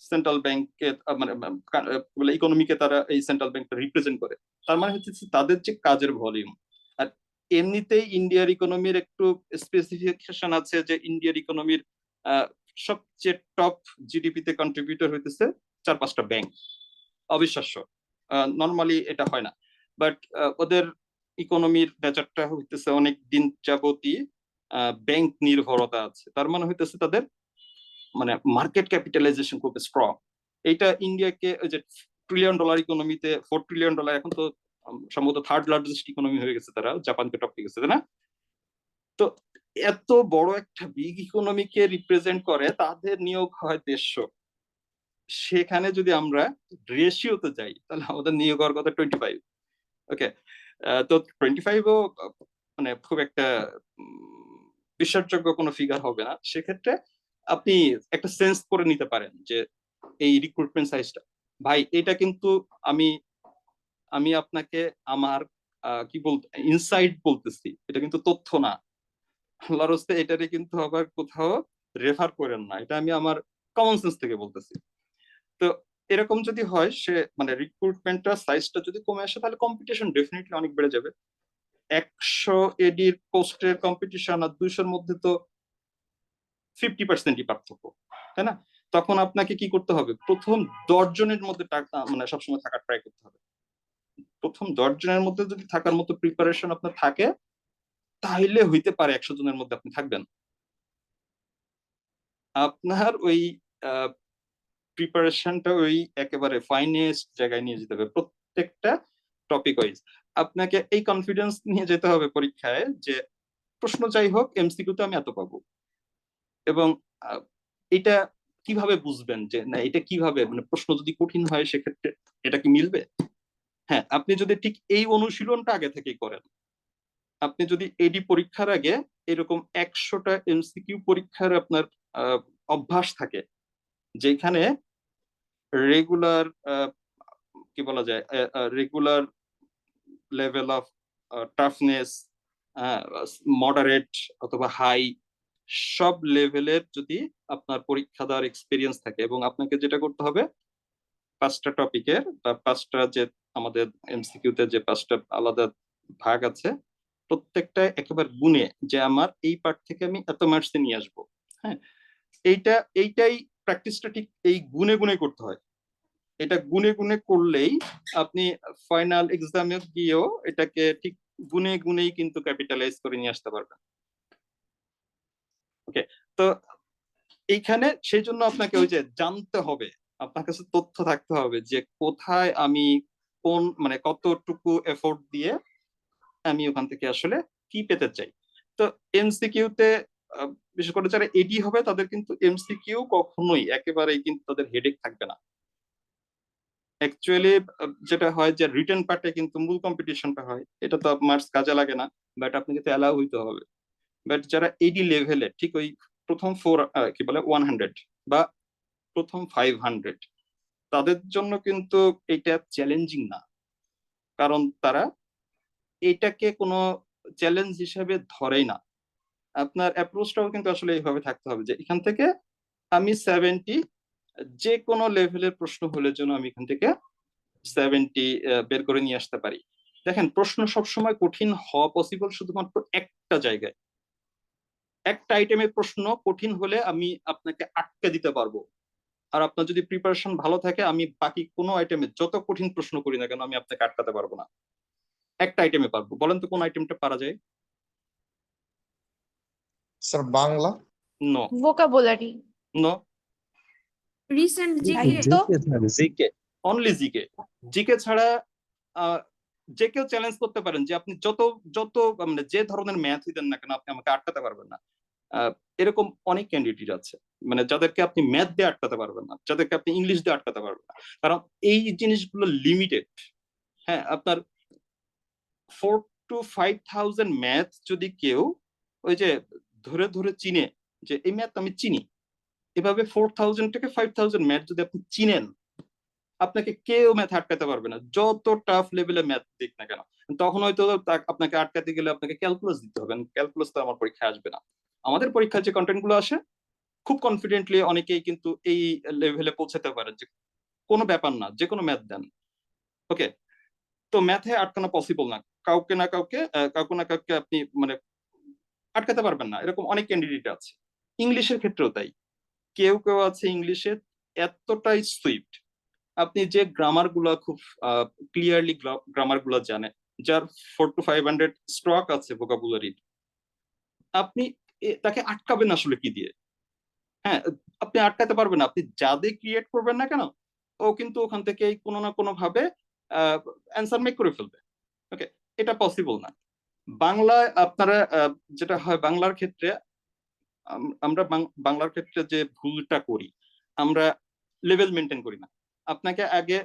সেন্ট্রাল ব্যাংকে মানে ইকোনমিকে তারা এই সেন্ট্রাল ব্যাংকটা রিপ্রেজেন্ট করে। তার মানে হচ্ছে তাদের যে কাজের ভলিউম। আর এমনিতেই ইন্ডিয়ার ইকোনমির একটু স্পেসিফিকেশন আছে যে ইন্ডিয়ার ইকোনমির সবচেয়ে টপ জিডিপিতে কন্ট্রিবিউটর হইতেছে 4-5টা ব্যাংক। অবিশ্বাস্য, নর্মালি এটা হয় না, বাট ওদের ইকোনমির বেচারটা হইতেছে অনেক দিন যাবতই ব্যাংক নির্ভরতা আছে। তার মানে হইতেছে তাদের মানে মার্কেট ক্যাপিটালাইজেশন খুব স্ট্রং। এইটা ইন্ডিয়াকে ওই যে $1 ট্রিলিয়ন ইকোনমিতে $4 ট্রিলিয়ন, এখন তো সম্ভবত থার্ড লার্জেস্ট ইকোনমি হয়ে গেছে, তারা জাপানকে টপকে গেছে, তাই না? তো এত বড় একটা বিগ ইকোনমিকে রিপ্রেজেন্ট করে, তাদের নিয়োগ হয় 150। সেখানে যদি আমরা রেশিওতে যাই তাহলে আমাদের নিয়োগ হওয়ার কথা 25। ওকে, তো 25ও মানে খুব একটা বিশ্বাসযোগ্য কোনো ফিগার হবে না। সেক্ষেত্রে আপনি একটা সেন্স করে নিতে পারেন যে এই রিক্রুটমেন্ট সাইজটা, ভাই এটা কিন্তু আমি আপনাকে আমার কি বলতে ইনসাইট বলতেছি, এটা কিন্তু তথ্য না। আল্লাহর হস্তে এটারে কিন্তু আবার কোথাও রেফার করেন না, এটা আমি আমার কমন সেন্স থেকে বলতেছি। তো এরকম যদি হয়, সে মানে রিক্রুটমেন্টটা সাইজটা যদি কমে আসে, তাহলে কম্পিটিশন ডেফিনেটলি অনেক বেড়ে যাবে। 100 এডির পোস্টের কম্পিটিশন আর 200-র মধ্যে তো 50%ই পার্থক্য, তাই না? তখন আপনাকে কি করতে হবে, প্রথম 10 জনের মধ্যে মানে সবসময় থাকার ট্রাই করতে হবে। প্রথম 10 জনের মধ্যে যদি থাকার মতো প্রিপারেশন আপনার থাকে, তাহলে হইতে পারে 100 জনের মধ্যে আপনি থাকবেন। আপনার ওই প্রিপারেশনটা ওই একেবারে ফাইনেস্ট জায়গায় নিয়ে যেতে হবে, প্রত্যেকটা টপিক ওয়াইজ। আপনাকে এই কনফিডেন্স নিয়ে যেতে হবে পরীক্ষায় যে প্রশ্ন যাই হোক এমসিকিউতে আমি এত পাবো। এবং এটা কিভাবে বুঝবেন যে না এটা কিভাবে, মানে প্রশ্ন যদি কঠিন হয় সেক্ষেত্রে এটা কি মিলবে? হ্যাঁ, আপনি যদি ঠিক এই অনুশীলনটা আগে থেকেই করেন, আপনি যদি এডি পরীক্ষার আগে এরকম 100টা এমসিকিউ পরীক্ষার আপনার অভ্যাস থাকে, যেখানে রেগুলার কি বলা যায় regular level of toughness, moderate অথবা হাই, সব লেভেলের যদি আপনার পরীক্ষা দেওয়ার এক্সপিরিয়েন্স থাকে, এবং আপনাকে যেটা করতে হবে 5টা টপিকের বা 5টা যে আমাদের এমসিকিউতে যে 5টা আলাদা ভাগ আছে, প্রত্যেকটা একেবারে গুণে যে আমার এই পার্ট থেকে আমি এত মার্কস নিয়ে আসবো। হ্যাঁ, এইটাই প্র্যাকটিসটা ঠিক এই গুণে গুণে করতে হয়। এটা গুণে গুণে করলেই আপনি ফাইনাল এক্সামে গিয়েও এটাকে ঠিক গুণে গুণেই কিন্তু ক্যাপিটালাইজ করে নিয়ে আসতে পারবেন। ওকে, তো এইখানে সেই জন্য আপনাকে ওই যে জানতে হবে, আপনার কাছে তথ্য থাকতে হবে যে কোথায় আমি কোন মানে কতটুকু এফোর্ট দিয়ে আমি ওখান থেকে আসলে কি পেতে চাই। তো এমসিকিউতে বিশেষ করে যারা এডি হবে তাদের কিন্তু এমসিকিউ কখনোই একেবারেই কিন্তু তাদের হেডেক থাকবে না। অ্যাকচুয়ালি যেটা হয় যে রিটেন পার্টে কিন্তু মূল কম্পিটিশনটা হয়, এটা তো মার্কস কাজে লাগে না, বাট আপনাকে তো অ্যালাউ হইতে হবে। বাট যারা এডি লেভেলে ঠিক ওই প্রথম 4 কি বলে 100 বা প্রথম 500, তাদের জন্য কিন্তু এটা চ্যালেঞ্জিং না, কারণ তারা এটাকে কোনো চ্যালেঞ্জ হিসেবে ধরেই না। আপনার অ্যাপ্রোচটাও কিন্তু আসলে এইভাবে থাকতে হবে যে এখান থেকে আমি 70, যে কোনো লেভেলের প্রশ্ন হলে যেন আমি এখান থেকে 70 বের করে নিয়ে আসতে পারি। দেখেন, প্রশ্ন সবসময় কঠিন হওয়া পসিবল শুধুমাত্র একটা জায়গায়। একটা আইটেমের প্রশ্ন কঠিন হলে আমি আপনাকে আটকে দিতে পারবো, আর আপনার যদি প্রিপারেশন ভালো থাকে, আমি বাকি কোনো আইটেমে যত কঠিন প্রশ্ন করি না কেন আমি আপনাকে আটকাতে পারবো না। একটা আইটেমে পারবো, বলেন তো কোন আইটেমটা পারা যায়? Sir Bangla, no, vocabulary, no, recent সাহিত্য, জিকে, অনলি জিকে। জিকে ছাড়া যে কেউ চ্যালেঞ্জ করতে পারেন যে আপনি যত যত মানে যে ধরনের ম্যাথই দেন না কেন আপনি আমাকে আটকাতে পারবেন না। এরকম অনেক ক্যান্ডিডেট আছে মানে যাদেরকে আপনি ম্যাথ দিয়ে আটকাতে পারবেন না, যাদেরকে আপনি ইংলিশ দিয়ে আটকাতে পারবেন না, কারণ এই জিনিসগুলো লিমিটেড। হ্যাঁ, আপনার 4,000 to 5,000 ম্যাথ যদি কেউ ওই যে ধরে ধরে চিনে যে এই ম্যাথ আমি চিনি, এভাবে 4,000 থেকে 5,000 ম্যাথ যদি আপনি চিনেন, আপনাকে কেউ ম্যাথ আটকাতে পারবে না, যত টাফ লেভেলে ম্যাথ দিক না কেন। তখন হয়তো আপনাকে আটকাতে গেলে আপনাকে ক্যালকুলাস দিতে হবে, ক্যালকুলাস তো আমার পরীক্ষায় আসবে না। আমাদের পরীক্ষার যে কন্টেন্ট গুলো আসে খুব কনফিডেন্টলি অনেকেই কিন্তু এই লেভেলে পৌঁছাতে পারেন যে কোনো ব্যাপার না, যে কোনো ম্যাথ দেন। ওকে, তো ম্যাথে আটকানো পসিবল না, কাউকে না কাউকে কাউকে না কাউকে আপনি মানে আটকাতে পারবেন না, এরকম অনেক ক্যান্ডিডেট আছে। ইংলিশের ক্ষেত্রেও তাই, কেউ কেউ আছে ইংলিশে এতটাই সুইফট, আপনি যে গ্রামার গুলা খুব ক্লিয়ারলি গ্রামার গুলা জানে, যার 400 to 500 স্ট্রক আছে ভোকাবুলারির, আপনি তাকে আটকাবেন আসলে কি দিয়ে? হ্যাঁ, আপনি আটকাতে পারবেন না, আপনি যা দিয়ে ক্রিয়েট করবেন না কেন, ও কিন্তু ওখান থেকে কোনো না কোনো ভাবে অ্যান্সার মেক করে ফেলবে। ওকে, এটা পসিবল না। বাংলায় আপনারা যেটা হয় বাংলার ক্ষেত্রে, আমরা বাংলার ক্ষেত্রে যে ভুলটা করি, আমরা লেভেল মেনটেন করি না। আপনাকে আগে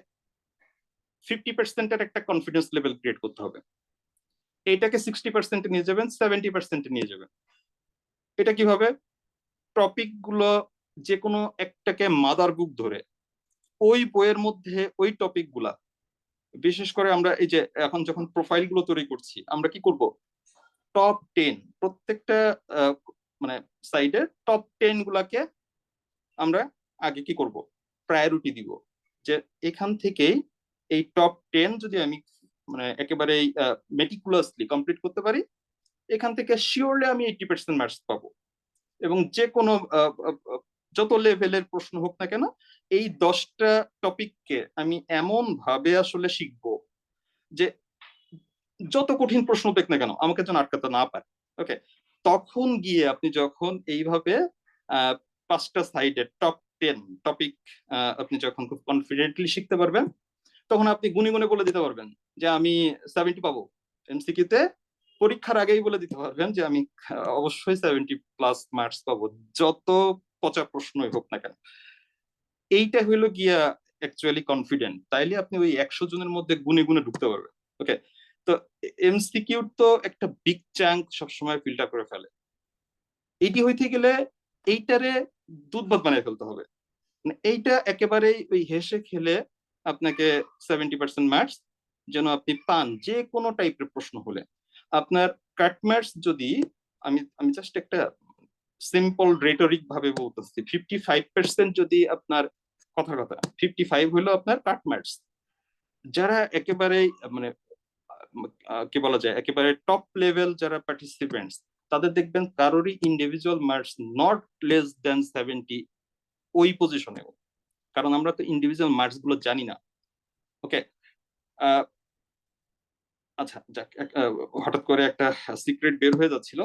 50% একটা কনফিডেন্স লেভেল ক্রিয়েট করতে হবে, এইটাকে 60% নিয়ে যাবেন, 70% নিয়ে যাবেন। এটা কিভাবে? টপিক গুলো যে কোনো একটাকে মাদার বুক ধরে ওই বইয়ের মধ্যে ওই টপিক গুলা, বিশেষ করে আমরা এই যে এখন যখন প্রোফাইল গুলো তৈরি করছি, আমরা কি করব, টপ 10 প্রত্যেকটা মানে সাইডে টপ 10 গুলাকে আমরা আগে কি করব, প্রায়োরিটি দিব, যে এখান থেকেই এই টপ 10 যদি আমি মানে একেবারে মেটিকুলাসলি কমপ্লিট করতে পারি, এখান থেকে শিওরলি আমি 80% মার্কস পাবো। এবং যে কোনো যত লেভেলের প্রশ্ন হোক না কেন, এই 10টা টপিককে আমি এমন ভাবে আসলে শিখবো যে যত কঠিন প্রশ্ন দেখ না কেন আমাকে যেন আটকাতে না পারে। ওকে, তখন গিয়ে আপনি যখন এইভাবে 5টা সাইডে টপ 10 টপিক আপনি যখন খুব কনফিডেন্টলি শিখতে পারবেন, তখন আপনি গুনে গুনে বলে দিতে পারবেন যে আমি 70 পাবো। এমসিকিউতে পরীক্ষার আগেই বলে দিতে পারবেন যে আমি অবশ্যই 70+ মার্কস পাবো, যত পচা প্রশ্নই হোক না কেন। এইটা হইলো গিয়া অ্যাকচুয়ালি কনফিডেন্ট, তাইলে আপনি ওই 100 জনের মধ্যে গুনে গুনে ঢুকতে পারবেন। ওকে, তো এমসিকিউ তো একটা বিগ চাঙ্ক সবসময় ফিল্টার করে ফেলে, এইটি হইতে গেলে এইটারে দুধ ভাত বানিয়ে ফেলতে হবে। মানে এইটা একেবারেই ওই হেসে খেলে আপনাকে 70% মার্কস যেন আপনি পান যে কোনো টাইপের প্রশ্ন হলে। আপনার কাট মার্কস যদি আমি আমি জাস্ট একটা সিম্পল রেটরিক ভাবে বলতেছি, 55% যদি আপনার কথা 55 হলো আপনার কাট মার্কস, যারা একেবারে মানে কি বলা যায় একেবারে টপ লেভেল যারা পার্টিসিপেন্টস, তাদের দেখবেন কারোরই individual marks not less than 70 ওই পজিশনেও, কারণ আমরা তো ইন্ডিভিজুয়াল মার্কস গুলো জানি না। ওকে, আচ্ছা যাক, হঠাৎ করে একটা সিক্রেট বের হয়ে যাচ্ছিল,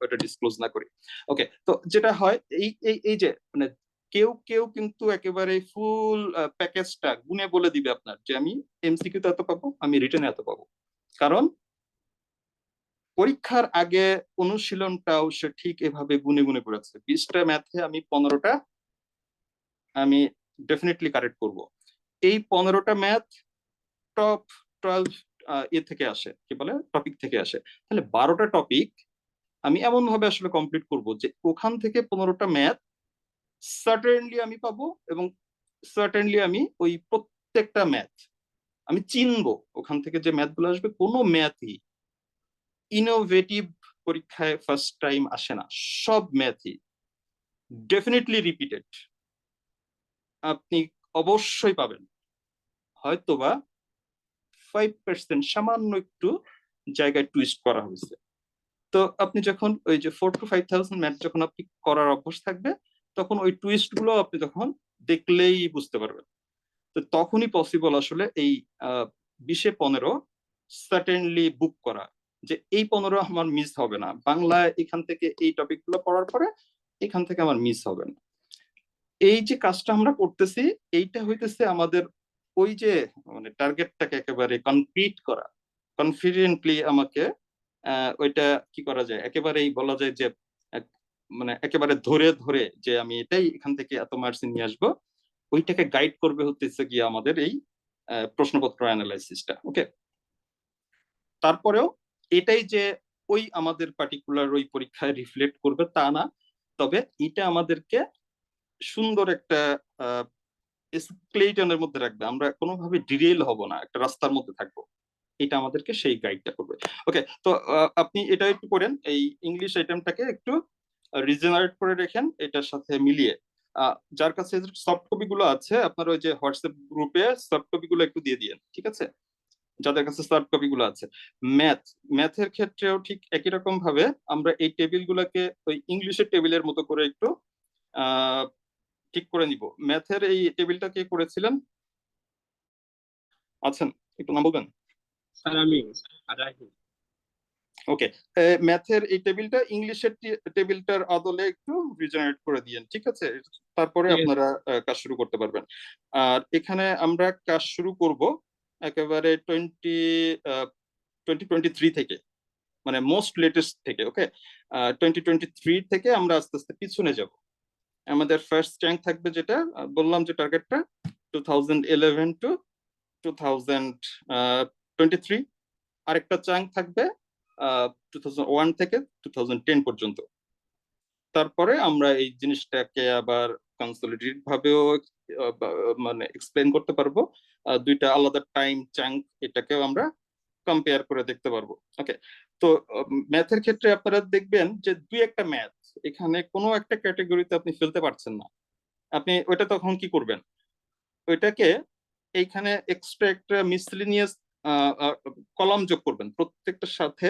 এটা ডিসক্লোজ না করি। ওকে, তো যেটা হয় এই এই এই যে মানে কেউ কেউ কিন্তু একেবারে ফুল প্যাকেজটা গুনে বলে দিবে আপনার যে আমি এমসিকিউ তে এত পাবো, আমি রিটেনে এত পাবো, কারণ পরীক্ষার আগে অনুশীলনটাও সে ঠিক এভাবে গুনে গুনে করেছে। 20টা ম্যাথে আমি 15টা আমি ডেফিনেটলি কারেক্ট করব। এই 15টা ম্যাথ টপ 12 থেকে আসে, কি বলে টপিক থেকে আসে, তাহলে 12টা টপিক আমি এমন ভাবে আসলে কমপ্লিট করব যে ওখান থেকে 15টা ম্যাথ সার্টেনলি আমি পাবো, এবং সার্টেনলি আমি ওই প্রত্যেকটা ম্যাথ আমি চিনবো। ওখান থেকে যে ম্যাথ গুলো আসবে, কোনো ম্যাথই ইনোভেটিভ পরীক্ষায় ফার্স্ট টাইম আসে না, সব ম্যাথই ডেফিনেটলি রিপিটেড আপনি অবশ্যই পাবেন, হয়তোবা 5% সামান্য একটু জায়গায় টুইস্ট করা হয়েছে। তো আপনি যখন ওই যে 4 to 5,000 ম্যাথ যখন আপনি করার অভ্যাস থাকবে, তখন ওই টুইস্ট গুলো আপনি তখন দেখলেই বুঝতে পারবেন। তো তখনই পসিবল আসলে এই 20-15 সার্টেনলি বুক করা, যে এই 15 আমার মিস হবে না, বাংলায় এখান থেকে এই টপিক গুলো পড়ার পরে এখান থেকে আমার মিস হবে না। এই যে কাজটা আমরা করতেছি, এইটা হইতেছে আমাদের ওই যে মানে টার্গেটটাকে একেবারে কমপ্লিট করা, কনফিডেন্টলি আমাকে ওইটা কি করা যায়, একেবারেই বলা যায় যে মানে একেবারে ধরে ধরে যে আমি এটাই এখান থেকে এত মার্কস নিয়ে আসবো, ওইটাকে গাইড করবে হচ্ছে গিয়ে আমাদের এই প্রশ্নপত্র অ্যানালাইসিসটা। ওকে, তারপরেও এটাই যে ওই আমাদের পার্টিকুলার ওই পরীক্ষায় রিফ্লেক্ট করবে তা না, তবে এটা আমাদেরকে সুন্দর একটা এসকেলেটরের মধ্যে রাখবে, আমরা কোনোভাবে ডিরেল হব না, একটা রাস্তার মধ্যে থাকবো, এটা আমাদেরকে সেই গাইডটা করবে। ওকে, তো আপনি এটা একটু করেন, এই ইংলিশ আইটেমটাকে একটু রিজেনারেট করে রেখেন এটার সাথে মিলিয়ে। যার কাছে সফট কপি গুলো আছে আপনার ওই যে হোয়াটসঅ্যাপ গ্রুপে সফট কপি গুলো একটু দিয়ে দিয়েন, ঠিক আছে, যাদের কাছে সফট কপি গুলো আছে। ম্যাথের ক্ষেত্রেও ঠিক একই রকম ভাবে আমরা এই টেবিল গুলাকে ওই ইংলিশের টেবিলের মতো করে একটু আহ ঠিক করে নিব। ম্যাথের এই টেবিলটা কে করেছিলেন আছেন, একটু নাম বলবেন? স্যার আমি ওকে, ম্যাথের এই টেবিলটা ইংলিশের টেবিলটার আদলে একটু রিজেনারেট করে দিয়েন, ঠিক আছে, তারপরে ঠিক আছে। আপনারা কাজ শুরু করতে পারবেন। আর এখানে আমরা কাজ শুরু করব একেবারে 2023 থেকে, মানে মোস্ট লেটেস্ট থেকে। ওকে, 2023 থেকে আমরা আস্তে আস্তে পিছনে যাব। আমাদের ফার্স্ট র্যাঙ্ক থাকবে যেটা বললাম যে টার্গেটটা 2011 টু 2023, আরেকটা চাঙ্ক থাকবে 2001 থেকে 2010 পর্যন্ত। তারপরে আমরা এই জিনিসটাকে আবার কনসলিডেটেড ভাবেও মানে এক্সপ্লেন করতে পারবো। দুইটা আলাদা টাইম চাঙ্ক এটাকেও আমরা কম্পেয়ার করে দেখতে পারবো। ওকে, তো ম্যাথের ক্ষেত্রে আপনারা দেখবেন যে দুই একটা ম্যাথ এখানে কোনো একটা ক্যাটাগরিতে আপনি ফেলতে পারছেন না, আপনি ওইটা তখন কি করবেন, ওইটাকে এইখানে এক্সট্রা একটা মিসলিনিয়াস কলাম যোগ করবেন প্রত্যেকটার সাথে।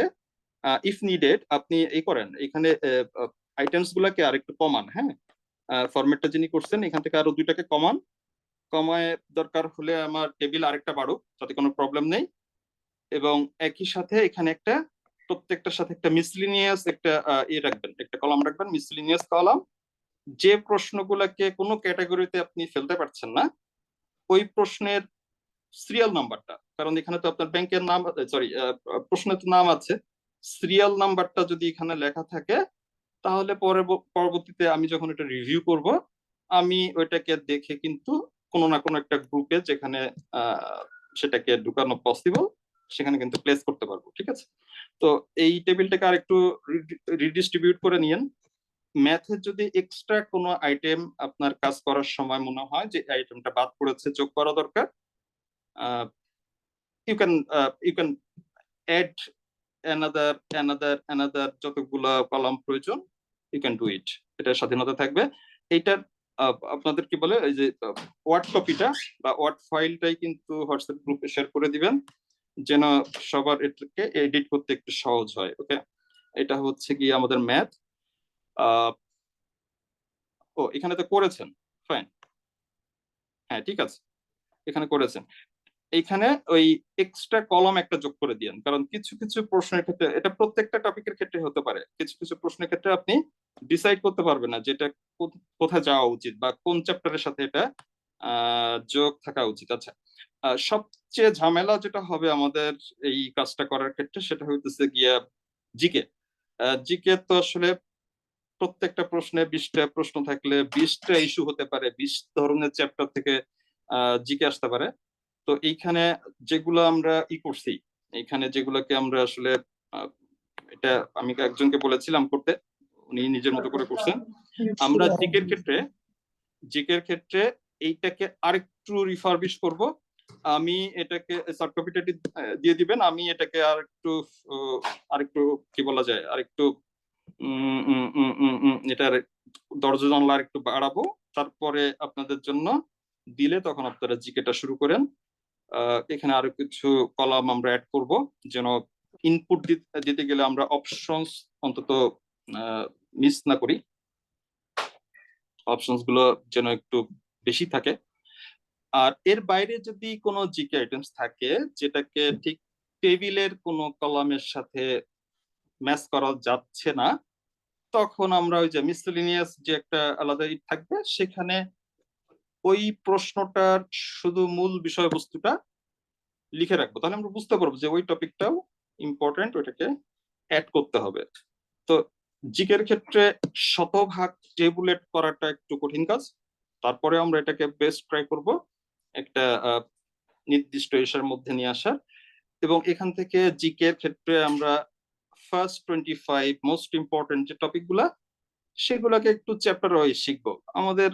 ইফ নিডেড আপনি এই করেন এখানে আইটেমস গুলাকে আরেকটু কমান, হ্যাঁ, ফরম্যাটটা যিনি করছেন এখান থেকে আরো দুইটাকে কমায় দরকার হলে আমার টেবিল আরেকটা বাড়ুক, তাতে কোনো প্রবলেম নেই। এবং একই সাথে এখানে একটা প্রত্যেকটার সাথে একটা মিসলিনিয়াস একটা রাখবেন, একটা কলাম রাখবেন, মিসলিনিয়াস কলাম। যে প্রশ্নগুলোকে কোনো ক্যাটাগরিতে আপনি ফেলতে পারছেন না ওই প্রশ্নের সিরিয়াল নাম্বারটা, কারণ এখানে তো আপনার ব্যাংকের নাম, সরি প্রশ্নের তো নাম আছে, সিরিয়াল নাম্বারটা যদি এখানে লেখা থাকে তাহলে পরবর্তীতে আমি যখন এটা রিভিউ করব আমি ওইটাকে দেখে কিন্তু কোনো না কোনো একটা গ্রুপে যেখানে সেটাকে ঢুকানো পসিবল সেখানে কিন্তু প্লেস করতে পারবো, ঠিক আছে। তো এই টেবিলটাকে আরেকটু রিডিস্ট্রিবিউট করে নিয়েন। ম্যাথের যদি এক্সট্রা কোনো আইটেম আপনার কাজ করার সময় মনে হয় যে আইটেমটা বাদ পড়েছে, যোগ করা দরকার, ইউ ক্যান অ্যাড another যতগুলা কলাম প্রয়োজন ইউ ক্যান ডু ইট, এটার স্বাধীনতা থাকবে। এইটার আপনাদের কি বলে এই যে ওয়ার্ড কপিটা বা ওয়ার্ড ফাইলটাই কিন্তু হোয়াটসঅ্যাপ গ্রুপে শেয়ার করে দিবেন যেন সবার এটাকে এডিট করতে একটু সহজ হয়। ওকে, এটা হচ্ছে কি আমাদের ম্যাথ। ও এখানে তো করেছেন, ফাইন, হ্যাঁ ঠিক আছে, এখানে করেছেন। এইখানে ওই এক্সট্রা কলাম একটা যোগ করে দিয়েন, কারণ কিছু কিছু প্রশ্নের ক্ষেত্রে, এটা প্রত্যেকটা টপিকের ক্ষেত্রে হতে পারে, কিছু কিছু প্রশ্নের ক্ষেত্রে আপনি ডিসাইড করতে পারবেন না যেটা কোথায় যাওয়া উচিত বা কোন চ্যাপ্টারের সাথে এটা যোগ থাকা উচিত। আচ্ছা, সবচেয়ে ঝামেলা যেটা হবে আমাদের এই কাজটা করার ক্ষেত্রে সেটা হইতেছে গিয়া জিকে। জিকে তো আসলে প্রত্যেকটা প্রশ্নে 20টা প্রশ্ন থাকলে 20টা ইস্যু হতে পারে, 20 ধরনের চ্যাপ্টার থেকে জিকে আসতে পারে। তো এইখানে যেগুলো আমরা করছি, এইখানে যেগুলোকে আমরা আসলে এটা আমি একজনকে বলেছিলাম করতে, উনি নিজের মতো করে করছেন। আমরা জিকের ক্ষেত্রে এইটাকে আরেকটু রিফারবিশ করব। আমি এটাকে সফট কপিটা দিয়ে দিবেন, আমি এটাকে আরেকটু কি বলা যায় আরেকটু এটার দরজা জানলা একটু বাড়াবো, তারপরে আপনাদের জন্য দিলে তখন আপনারা জিকেটা শুরু করেন। এখানে আরো কিছু কলাম আমরা অ্যাড করব যেন ইনপুট দিতে গেলে আমরা অপশনস অন্তত মিস না করি, অপশনস গুলো যেন একটু বেশি থাকে। আর এর বাইরে যদি কোনো জিকে আইটেমস থাকে যেটাকে ঠিক টেবিলের কোনো কলামের সাথে ম্যাচ করা যাচ্ছে না, তখন আমরা ওই যে মিসেলিনিয়াস যে একটা আলাদা থাকবে সেখানে ওই প্রশ্নটার শুধু মূল বিষয়বস্তুটা লিখে রাখবো, তাহলে আমরা বুঝতে পারবো যে ওই টপিকটাও ইম্পর্টেন্ট, ওইটাকে অ্যাড করতে হবে। তো জিকের ক্ষেত্রে শতভাগ টেবুলেট করাটা একটু কঠিন কাজ, তারপরে আমরা এটাকে বেস্ট ট্রাই করব একটা নির্দিষ্ট ইস্যুর মধ্যে নিয়ে আসার। এবং এখান থেকে জিকের ক্ষেত্রে আমরা ফার্স্ট 25 মোস্ট ইম্পর্টেন্ট যে টপিকগুলা সেগুলোকে একটু চ্যাপ্টার ওয়াইজ শিখবো। আমাদের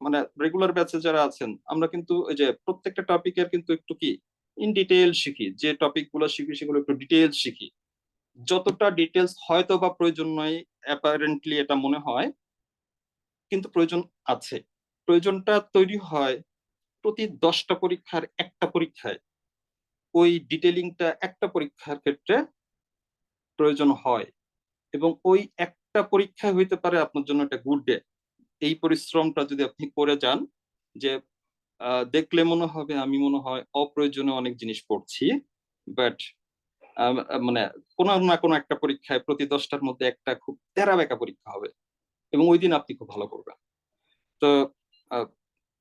মানে রেগুলার ব্যাচে যারা আছেন আমরা কিন্তু ওই যে প্রত্যেকটা টপিকের কিন্তু একটু কি ইন ডিটেইল শিখি, যে টপিক গুলো শিখি সেগুলো একটু ডিটেইল শিখি। যতটা ডিটেলস হয়তো বা প্রয়োজন নয়, অ্যাপারেন্টলি এটা মনে হয়, কিন্তু প্রয়োজন আছে। প্রয়োজনটা তৈরি হয় প্রতি 10টা পরীক্ষার একটা পরীক্ষায়। ওই ডিটেলিংটা একটা পরীক্ষার ক্ষেত্রে প্রয়োজন হয়, এবং ওই একটা পরীক্ষায় হইতে পারে আপনার জন্য একটা গুড ডে। এই পরিশ্রমটা যদি আপনি করে যান, যে দেখলে মনে হবে আমি মনে হয় অপ্রয়োজনীয় অনেক জিনিস পড়ছি, বাট মানে কোনো না কোনো একটা পরীক্ষায় প্রতি 10টার মধ্যে একটা খুব তেরা বেঁকা পরীক্ষা হবে, এবং ওই দিন আপনি খুব ভালো করবেন। তো আহ,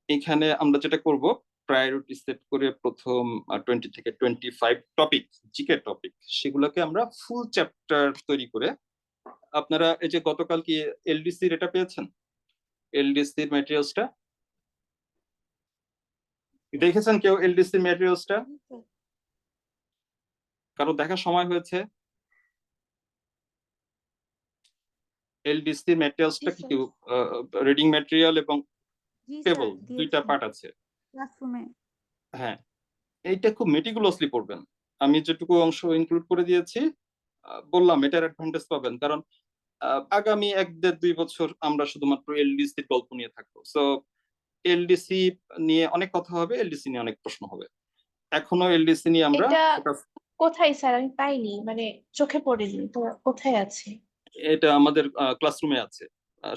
এখানে আমরা যেটা করব, প্রায়োরিটি সেট করে প্রথম 20 থেকে 25 টপিক, জিকে টপিক, সেগুলোকে আমরা ফুল চ্যাপ্টার তৈরি করে, আপনারা এই যে গতকাল কি এলডিসির এটা পেয়েছেন, এলডিসির ম্যাটেরিয়ালসটা দেখেছেন কেউ? এলডিসির ম্যাটেরিয়ালসটা কারো দেখার সময় হয়েছে? এলডিসির ম্যাটেরিয়ালসটা কি কেউ, রিডিং ম্যাটেরিয়াল এবং জি টেবল স্যার দুইটা দিয়েছেন পার্ট আছে। ক্লাসরুমে। হ্যাঁ, এইটা খুব মেটিকুলাসলি পড়বেন। আমি যেটুকু অংশ ইনক্লুড করে দিয়েছি, বললাম এটার অ্যাডভান্টেজ পাবেন, কারণ আগামী 1-1.5-2 বছর আমরা শুধুমাত্র এলডিসির গল্প নিয়ে থাকবো। সো এলডিসি নিয়ে অনেক কথা হবে, এলডিসি নিয়ে অনেক প্রশ্ন হবে। এখনো এলডিসি নিয়ে আমরা এটা focus, কোথায় স্যার? আমি পাইনি, মানে চোখে পড়েনি তো, কোথায় আছে? এটা আমাদের ক্লাসরুমে আছে।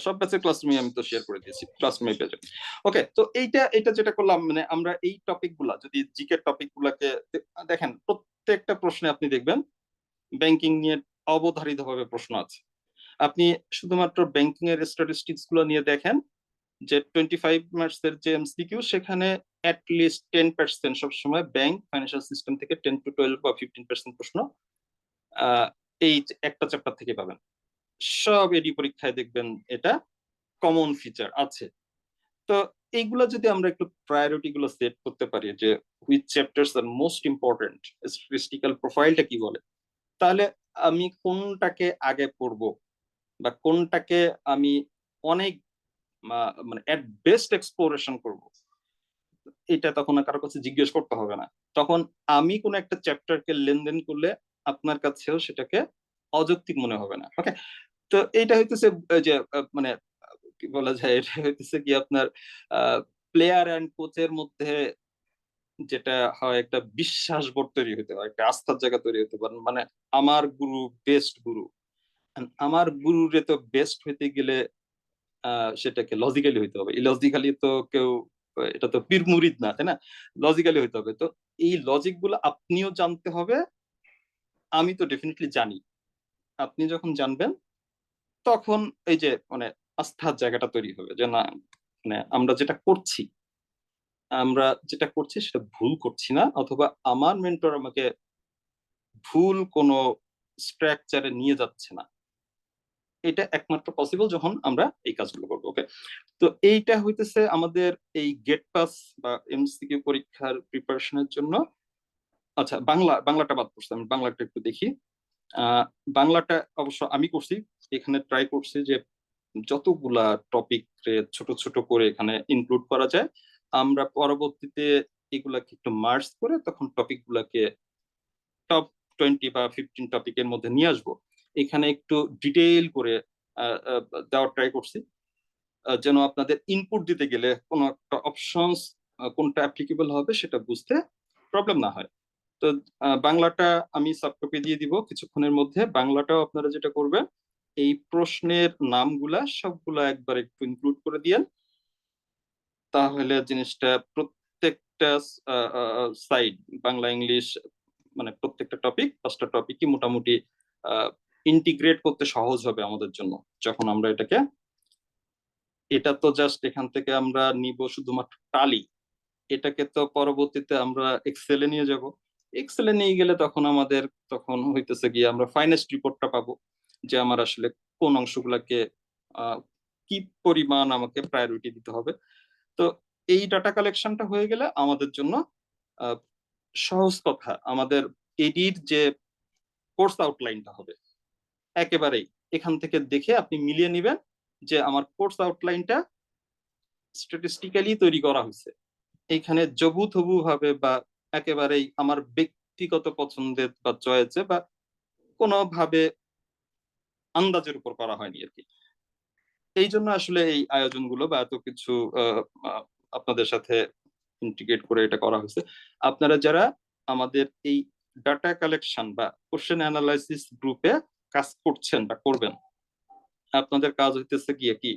সব ব্যাচের ক্লাসরুমে আমি তো শেয়ার করে দিয়েছি, ক্লাসরুমে পেয়ে যাবেন। ওকে, তো এটা যেটা করলাম, মানে আমরা এই টপিক গুলা, যদি জিকে টপিক গুলাকে দেখেন, প্রত্যেকটা প্রশ্নে আপনি দেখবেন ব্যাংকিং নিয়ে অবধারিত ভাবে প্রশ্ন আছে। আপনি শুধুমাত্র ব্যাংকিং এর স্ট্যাটিস্টিক্স গুলো নিয়ে দেখেন, যে 25 মার্কস এর যে এমসিকিউ, সেখানে লিস্ট 10% সবসময় ব্যাংক ফাইন্যান্সিয়াল সিস্টেম থেকে 10 to 12 বা 15% প্রশ্ন এই একটা চ্যাপ্টার থেকে পাবেন। সব এডি পরীক্ষায় দেখবেন এটা কমন ফিচার আছে। তো এইগুলো যদি আমরা একটু প্রায়োরিটি গুলো সেট করতে পারি, যে which chapters are most important, statistical প্রোফাইলটা কি বলে, তাহলে আমি কোনটাকে আগে পড়বো বা কোনটাকে আমি অনেক মানে এট বেস্ট এক্সপ্লোরেশন করব, এটা তখন আর কারো কাছে জিজ্ঞেস করতে হবে না। তখন আমি কোন একটা চ্যাপ্টারকে লেনদেন করলে আপনার কাছেও সেটাকে অযৌক্তিক মনে হবে না। ওকে, তো এইটা হইতেছে যে মানে কি বলা যায়, এটা হইতেছে কি আপনার প্লেয়ার অ্যান্ড কোচের মধ্যে যেটা হয়, একটা বিশ্বাসবোধ তৈরি হতে হয়, একটা আস্থার জায়গা তৈরি হতে পারে। মানে আমার গুরু বেস্ট গুরু, And আমার গুরুরে তো বেস্ট হইতে গেলে সেটাকে লজিক্যালি হইতে হবে। ইলজিক্যালি তো কেউ, এটা তো পীর মুরিদ না, তাই না? লজিক্যালি হইতে হবে। তো এই লজিক গুলো আপনিও জানতে হবে, আমি তো ডেফিনেটলি জানি। আপনি যখন জানবেন, তখন এই যে মানে আস্থার জায়গাটা তৈরি হবে, যে না, মানে আমরা যেটা করছি সেটা ভুল করছি না, অথবা আমার মেন্টর আমাকে ভুল কোনো স্ট্রাকচারে নিয়ে যাচ্ছে না। এটা একমাত্র পসিবল যখন আমরা এই কাজগুলো করবো। ওকে, তো এইটা হইতেছে আমাদের এই গেট পাস বা এমসিকিউ পরীক্ষার প্রিপারেশনের জন্য। আচ্ছা, বাংলাটা বাদ পড়ছে, আমি বাংলাটা একটু দেখি। বাংলাটা অবশ্য আমি করছি, এখানে ট্রাই করছি যে যতগুলা টপিক ছোট ছোট করে এখানে ইনক্লুড করা যায়। আমরা পরবর্তীতে এগুলাকে একটু মার্জ করে তখন টপিক গুলাকে টপ 20 বা 15 টপিকের মধ্যে নিয়ে আসবো। এখানে একটু ডিটেইল করে দেওয়ার ট্রাই করছি, যেন আপনাদের ইনপুট দিতে গেলে কোনো একটা অপশনস কোনটা অ্যাপ্লিকেবল হবে সেটা বুঝতে প্রবলেম না হয়। তো বাংলাটা আমি সাবকপি দিয়ে দিব কিছুক্ষণের মধ্যে। বাংলাটাও আপনারা যেটা করবেন, এই প্রশ্নের নামগুলা সবগুলা একবার একটু ইনক্লুড করে দিয়েন, তাহলে জিনিসটা প্রত্যেকটা সাইড, বাংলা ইংলিশ, মানে প্রত্যেকটা টপিক, 5টা টপিকই মোটামুটি ইন্টিগ্রেট করতে সহজ হবে আমাদের জন্য। যখন আমরা এটা তো জাস্ট এখান থেকে আমরা নিব শুধুমাত্র টালি, এটাকে তো পরবর্তীতে আমরা এক্সেলে নিয়ে যাব। এক্সেলে নিয়ে গেলে তখন হইতেছে গিয়ে আমরা ফাইনেস্ট রিপোর্টটা পাবো, যে আমার আসলে কোন অংশগুলাকে কি পরিমাণ আমাকে প্রায়োরিটি দিতে হবে। তো এই ডাটা কালেকশনটা হয়ে গেলে আমাদের জন্য সহজ কথা, আমাদের এডির যে কোর্স আউটলাইনটা হবে, একেবারেই এখান থেকে দেখে আপনি মিলিয়ে নিবেন যে আমার কোর্স আউটলাইনটা স্ট্যাটিস্টিক্যালি তৈরি করা হয়েছে। এইখানে জবুথবু ভাবে বা একেবারেই আমার ব্যক্তিগত পছন্দের বা চয়েসে বা কোনোভাবে আন্দাজের উপর করা হয়নি আর কি। এই জন্য আসলে এই আয়োজনগুলো বা এত কিছু আপনাদের সাথে ইন্টিগ্রেট করে এটা করা হয়েছে। আপনারা যারা আমাদের এই ডাটা কালেকশন বা কোশ্চেন অ্যানালাইসিস গ্রুপে কাজ করছেন বা করবেন, আপনাদের কাজ হইতেছে গিয়ে কি,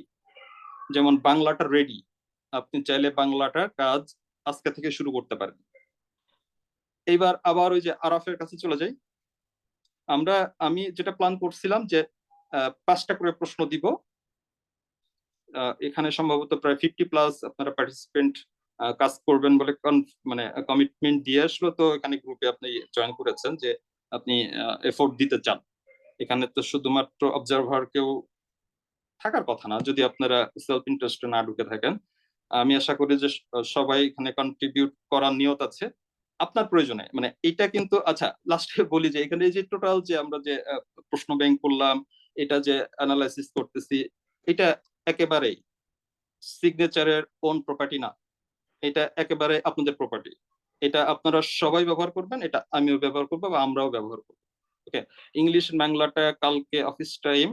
যেমন বাংলাটা রেডি, আপনি চাইলে বাংলাটার কাজ আজকে থেকে শুরু করতে পারেন। এইবার আবার ওই যে আরাফের কাছে চলে যাই। আমি যেটা প্ল্যান করছিলাম যে 5টা করে প্রশ্ন দিব। এখানে সম্ভবত প্রায় 50+ আপনারা পার্টিসিপেন্ট কাজ করবেন বলে মানে কমিটমেন্ট দিয়ে আসলো। তো এখানে গ্রুপে আপনি জয়েন করেছেন যে আপনি এফোর্ট দিতে চান। এখানে তো শুধুমাত্র অবজারভার কেউ থাকার কথা না, যদি আপনারা সেলফ ইন্টারেস্টে না ঢুকে থাকেন। আমি আশা করি যে সবাই এখানে কন্ট্রিবিউট করার নিয়ত আছে আপনার প্রয়োজনে। মানে এটা কিন্তু আচ্ছা, লাস্টে বলি যে এখানে যে টোটাল যে আমরা যে প্রশ্ন ব্যাংক করলাম, এটা যে অ্যানালাইসিস করতেছি, এটা একেবারেই সিগনেচারের ওন প্রপার্টি না, এটা একেবারে আপনাদের প্রপার্টি। এটা আপনারা সবাই ব্যবহার করবেন, এটা আমিও ব্যবহার করবো বা আমরাও ব্যবহার করবো। ওকে, ইংলিশ বাংলাটা কালকে অফিস টাইম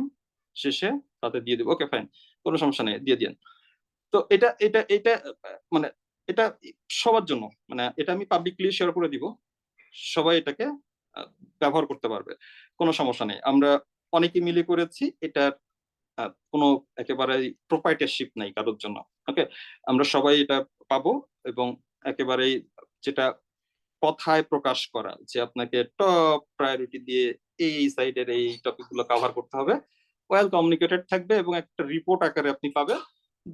শেষে তাতে দিয়ে দেবো। ওকে ফাইন, কোনো সমস্যা নেই, দিয়ে দিন। তো এটা এটা এটা মানে এটা সবার জন্য, মানে এটা আমি পাবলিকলি শেয়ার করে দিব, সবাই এটাকে ব্যবহার করতে পারবে, কোনো সমস্যা নেই। আমরা অনেকে মিলে করেছি, এটার কোনো একেবারে প্রোপাইটারশিপ নাই কারোর জন্য। ওকে, আমরা সবাই এটা পাবো এবং একেবারেই যেটা কথায় প্রকাশ করা যে আপনাকে টপ প্রায়োরিটি দিয়ে এই সাইডের এই টপিক গুলো কভার করতে হবে, ওয়েল কমিউনিকেটেড থাকবে এবং একটা রিপোর্ট আকারে আপনি পাবেন।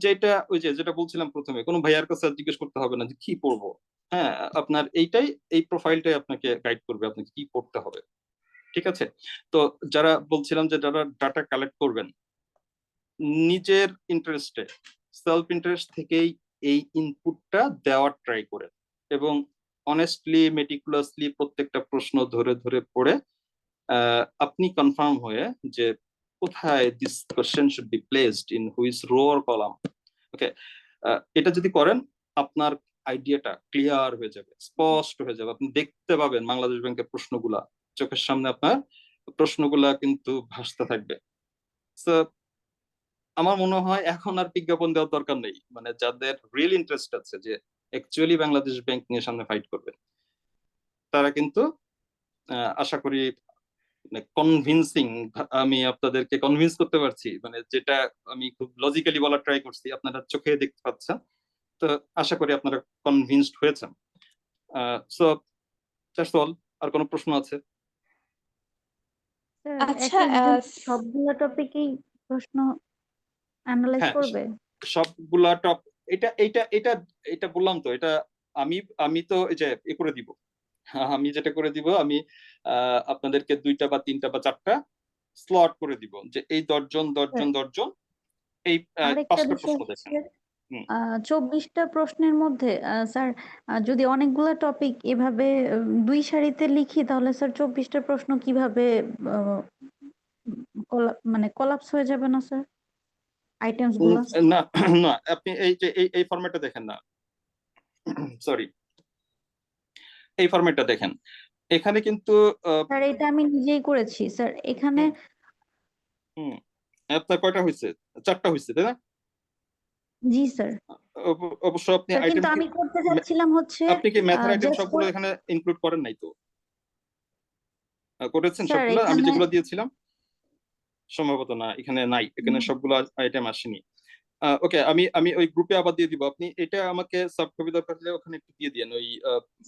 যেটা ওই যে যেটা বলছিলাম প্রথমে, কোনো ভাইয়ার কাছে জিজ্ঞেস করতে হবে না যে কি পড়বো। হ্যাঁ, আপনার এই প্রোফাইলটাই আপনাকে গাইড করবে আপনাকে কি পড়তে হবে। ঠিক আছে? তো যারা বলছিলাম যে যারা ডাটা কালেক্ট করবেন, নিজের ইন্টারেস্টে সেলফ ইন্টারেস্ট থেকেই এই ইনপুটটা দেওয়ার ট্রাই করেন এবং অনেস্টলি মেটিকুলাসলি প্রত্যেকটা প্রশ্ন ধরে ধরে পড়ে আপনি কনফার্ম হয়ে যে কোথায় this question should be placed in which row or column. Okay, এটা যদি করেন আপনার আইডিয়াটা ক্লিয়ার হয়ে যাবে, স্পষ্ট হয়ে যাবে। আপনি দেখতে পাবেন বাংলাদেশ ব্যাংকের প্রশ্নগুলা চোখের সামনে, আপনার প্রশ্নগুলা কিন্তু ভাসতে থাকবে। সো আমার মনে হয় এখন আর বিজ্ঞাপন দেওয়ার দরকার নেই। মানে যাদের রিয়েল ইন্টারেস্ট আছে যে অ্যাকচুয়ালি বাংলাদেশ ব্যাংক নিয়ে সামনে ফাইট করবে, তারা কিন্তু আশা করি কনভিন্সিং, আমি আপনাদেরকে কনভিন্স করতে পারছি, মানে যেটা আমি খুব লজিক্যালি বলার ট্রাই করছি, আপনারা চোখে দেখতে পাচ্ছেন। তো আশা করি আপনারা কনভিন্সড হয়েছেন। So that's all. আর কোনো প্রশ্ন আছে? স্যার আচ্ছা, এক একজন সবগুলো টপিকেই প্রশ্ন অ্যানালাইজ হ্যাঁ, করবে? সবগুলা টপ, এটা এটা এটা এটা বললাম তো, এটা আমি তো এই যে এ করে দিব। আমি যেটা করে দিব, আমি আপনাদেরকে 2টা বা 3টা বা 4টা স্লট করে দিব যে এই 10 জন এই আরেকটা 5টা বিষয় প্রশ্ন হচ্ছে দেখেন। 24টা প্রশ্নের মধ্যে স্যার যদি অনেকগুলো টপিক এভাবে 2 সারিতে লিখি তাহলে স্যার 24টা প্রশ্ন কিভাবে মানে কোলাপস হয়ে যাবে না স্যার আইটেমস গুলো? না না, আপনি এই যে এই ফরম্যাটটা দেখেন না, সরি, এই ফরম্যাটটা দেখেন। এখানে কিন্তু স্যার এটা আমি নিজেই করেছি স্যার। এখানে হুম, আপনার কয়টা হয়েছে? 4টা হয়েছে, তাই না? জি স্যার। অবশ্য আপনি স্যার আইটেম কিন্তু আমি করতে যাচ্ছিলাম হচ্ছে আপনি কি ম্যাথের আইটেম জাস্ট সবগুলো এখানে ইনক্লুড করেন নাই তো? করেছেন স্যার সবগুলো? আমি এখানে যেগুলো দিয়েছিলাম সম্ভবত না, এখানে নাই, এখানে সবগুলো আইটেম আসেনি। ওকে, আমি ওই গ্রুপে আবার দিয়ে দিব। আপনি এটা আমাকে সফট কপি দরকার হলে ওখানে একটু দিয়ে দিন ওই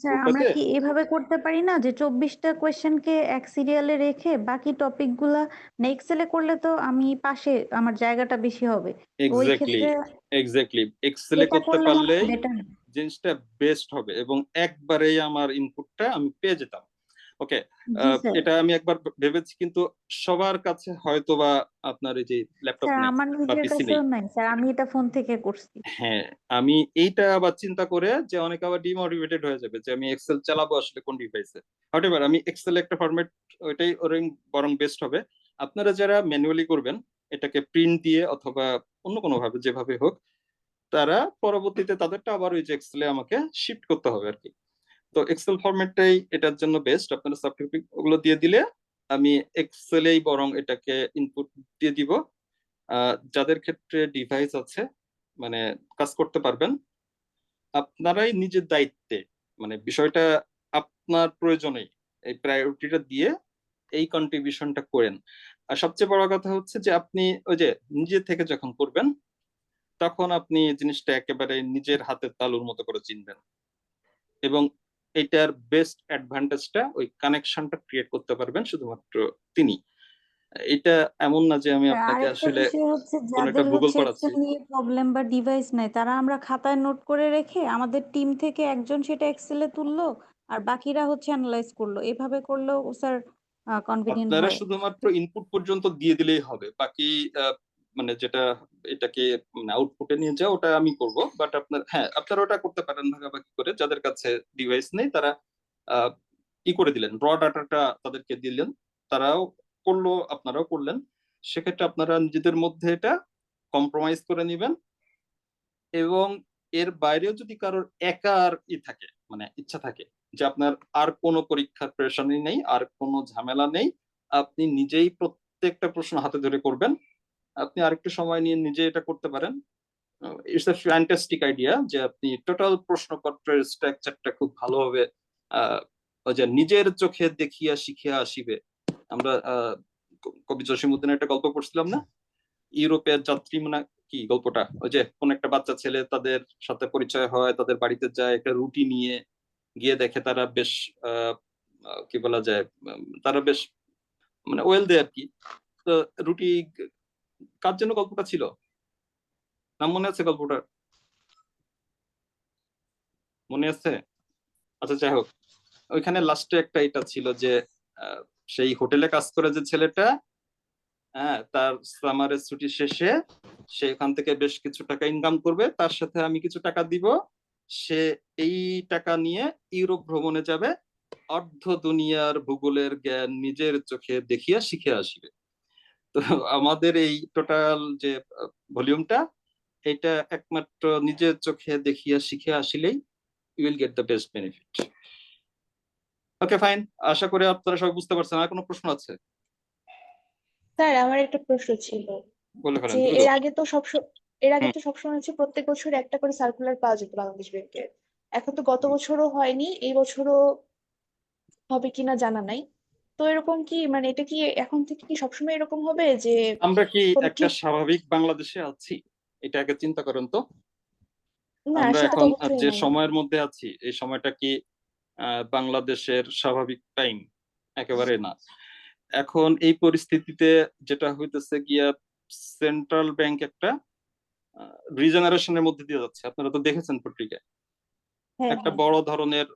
স্যার আমরা গ্রুপটাতে। কি এভাবে করতে পারি না যে 24টা কোয়েশ্চেনকে এক সিরিয়ালে রেখে বাকি টপিকগুলা এক্সেলে করলে তো আমি পাশে আমার জায়গাটা বেশি হবে। তো ওই এক্স্যাক্টলি, ক্ষেত্রে এক্স্যাক্টলি এক্সেলে এটা করতে করলে মনে পারলেই হয় বেটার। জিনিসটা বেস্ট হবে এবং একবারেই আমার ইনপুটটা আমি পেয়ে যেতাম। ওকে, জি স্যার। এটা আমি একবার ভেবেছি, কিন্তু সবার কাছে হয়তো বা আপনার এই যে ল্যাপটপ স্যার নেই আমার বা নিজের পিসি নেই। কাছেও নাই স্যার, আমি এটা ফোন থেকে করছি। হ্যাঁ, আমি এইটা আবার চিন্তা করে যে অনেকে আবার ডিমোটিভেটেড হয়ে যাবে যে আমি এক্সেল চালাবো আসলে কোন ডিভাইসে। হোয়াটএভার, আমি এক্সেল একটা ফরম্যাট, ওইটাই বরং বেস্ট হবে। আপনারা যারা ম্যানুয়ালি করবেন, এটাকে প্রিন্ট দিয়ে অথবা অন্য কোনো ভাবে, যেভাবে হোক, তারা পরবর্তীতে তাদেরটা আবার ওই যে এক্সেলে আমাকে শিফট করতে হবে আর কি। তো এক্সেল ফরম্যাটটাই এটার জন্য বেস্ট। আপনারা সাবটপিক ওগুলো দিয়ে দিলে আমি এক্সেলেই বরং এটাকে ইনপুট দিয়ে দিব। যাদের ক্ষেত্রে ডিভাইস আছে, মানে কাজ করতে পারবেন, আপনারাই নিজের দায়িত্বে, মানে বিষয়টা আপনার প্রয়োজনে এই প্রায়োরিটিটা দিয়ে এই কন্ট্রিবিউশনটা করেন। আর সবচেয়ে বড় কথা হচ্ছে যে আপনি ওই যে নিজে থেকে যখন করবেন, তখন আপনি জিনিসটা একেবারে নিজের হাতের তালুর মতো করে চিনবেন, এবং এটার বেস্ট অ্যাডভান্টেজটা ওই কানেকশনটা ক্রিয়েট করতে পারবেন শুধুমাত্র তিনি। এটা এমন না যে আমি আপনাকে আরেকটা আসলে বিষয় হচ্ছে কোন একটা যাদের গুগল হচ্ছে পড়াচ্ছি। এক্সেল নিয়ে প্রবলেম বা ডিভাইস নাই, তারা আমরা খাতায় নোট করে রেখে আমাদের টিম থেকে একজন সেটা এক্সেলে তুললো আর বাকিরা হচ্ছে অ্যানালাইজ করলো, এভাবে করলেও স্যার কনভিনিয়েন্ট আপনারা হয়। শুধুমাত্র ইনপুট পর্যন্ত দিয়ে দিলেই হবে, বাকি মানে যেটা এটাকে আউটপুটে নিয়ে যাও ওটা আমি করব। বাট হ্যাঁ, আপনারা ওটা করতে পারেন ভাগাভাগি করে। যাদের কাছে ডিভাইস নেই তারা আহ, ই করে দিলেন, র ডাটাটা তাদেরকে দিলেন, তারাও করলো, আপনারাও করলেন। সেক্ষেত্রে আপনারা নিজেদের মধ্যে এটা কম্প্রোমাইজ করে নিবেন। এবং এর বাইরেও যদি কারোর একার থাকে, মানে ইচ্ছা থাকে যে আপনার আর কোনো পরীক্ষার প্রেশারই নেই, আর কোনো ঝামেলা নেই, আপনি নিজেই প্রত্যেকটা প্রশ্ন হাতে ধরে করবেন, আপনি আরেকটু সময় নিয়ে নিজে এটা করতে পারেন। ইটস এ ফ্যান্টাস্টিক আইডিয়া যে আপনি টোটাল প্রশ্নপত্রের স্ট্রাকচারটা খুব ভালোভাবে ওই যে নিজের চোখে দেখিয়া শিখিয়া আসিবে। আমরা কবি জসিমউদ্দিনের একটা গল্প পড়ছিলাম না, ইউরোপের যাত্রী, মানে কি গল্পটা, ওই যে কোন একটা বাচ্চা ছেলে তাদের সাথে পরিচয় হয়, তাদের বাড়িতে যায় একটা রুটি নিয়ে, গিয়ে দেখে তারা বেশ কি বলা যায়, তারা বেশ মানে ওয়েলদি আর কি। তো রুটি, কার জন্য গল্পটা ছিল, নাম মনে আছে গল্পটার? মনে আছে? আচ্ছা, যাই হোক, ওইখানে লাস্টে একটা এটা ছিল যে সেই হোটেলে কাজ করে যে ছেলেটা, হ্যাঁ, তার সামারের ছুটি শেষে সেখান থেকে বেশ কিছু টাকা ইনকাম করবে, তার সাথে আমি কিছু টাকা দিব, সে এই টাকা নিয়ে ইউরোপ ভ্রমণে যাবে, অর্ধ দুনিয়ার ভূগোলের জ্ঞান নিজের চোখে দেখিয়া শিখে আসবে। তো আমাদের এই টোটাল যে ভলিউমটা, এটা একমাত্র নিজের চোখে দেখিয়া শিখে আসলেই you will get the best benefit. Okay, fine, আশা করি আপনারা সবাই বুঝতে পারছেন। আর কোনো প্রশ্ন আছে? স্যার আমার একটা প্রশ্ন ছিল বলে ফেলেন যে দ্রুত। এর আগে হুম। তো সবসময় হচ্ছে প্রত্যেক বছর একটা করে সার্কুলার পাওয়া যেত বাংলাদেশ ব্যাংকের। এখন তো গত বছরও হয়নি, এই বছরও হবে কিনা জানা নাই। তো এরকম কি, মানে এটা কি এখন থেকে কি সবসময় এরকম হবে যে আমরা কি কোনো একটা ঠিক? স্বাভাবিক বাংলাদেশে আছি? এটা আগে চিন্তা করেন তো। না, আমরা সেটা তো এখন অবশ্যই যে নাই। সময়ের মধ্যে আছি, এই সময়টা কি বাংলাদেশের স্বাভাবিক টাইম? একেবারে না। এখন এই পরিস্থিতিতে যেটা হইতেছে গিয়া, সেন্ট্রাল ব্যাংক একটা রিজেনারেশনের মধ্যে দিয়ে যাচ্ছে। আপনারা তো দেখেছেন পত্রিকায়, হ্যাঁ, একটা হ্যাঁ। বড় ধরনের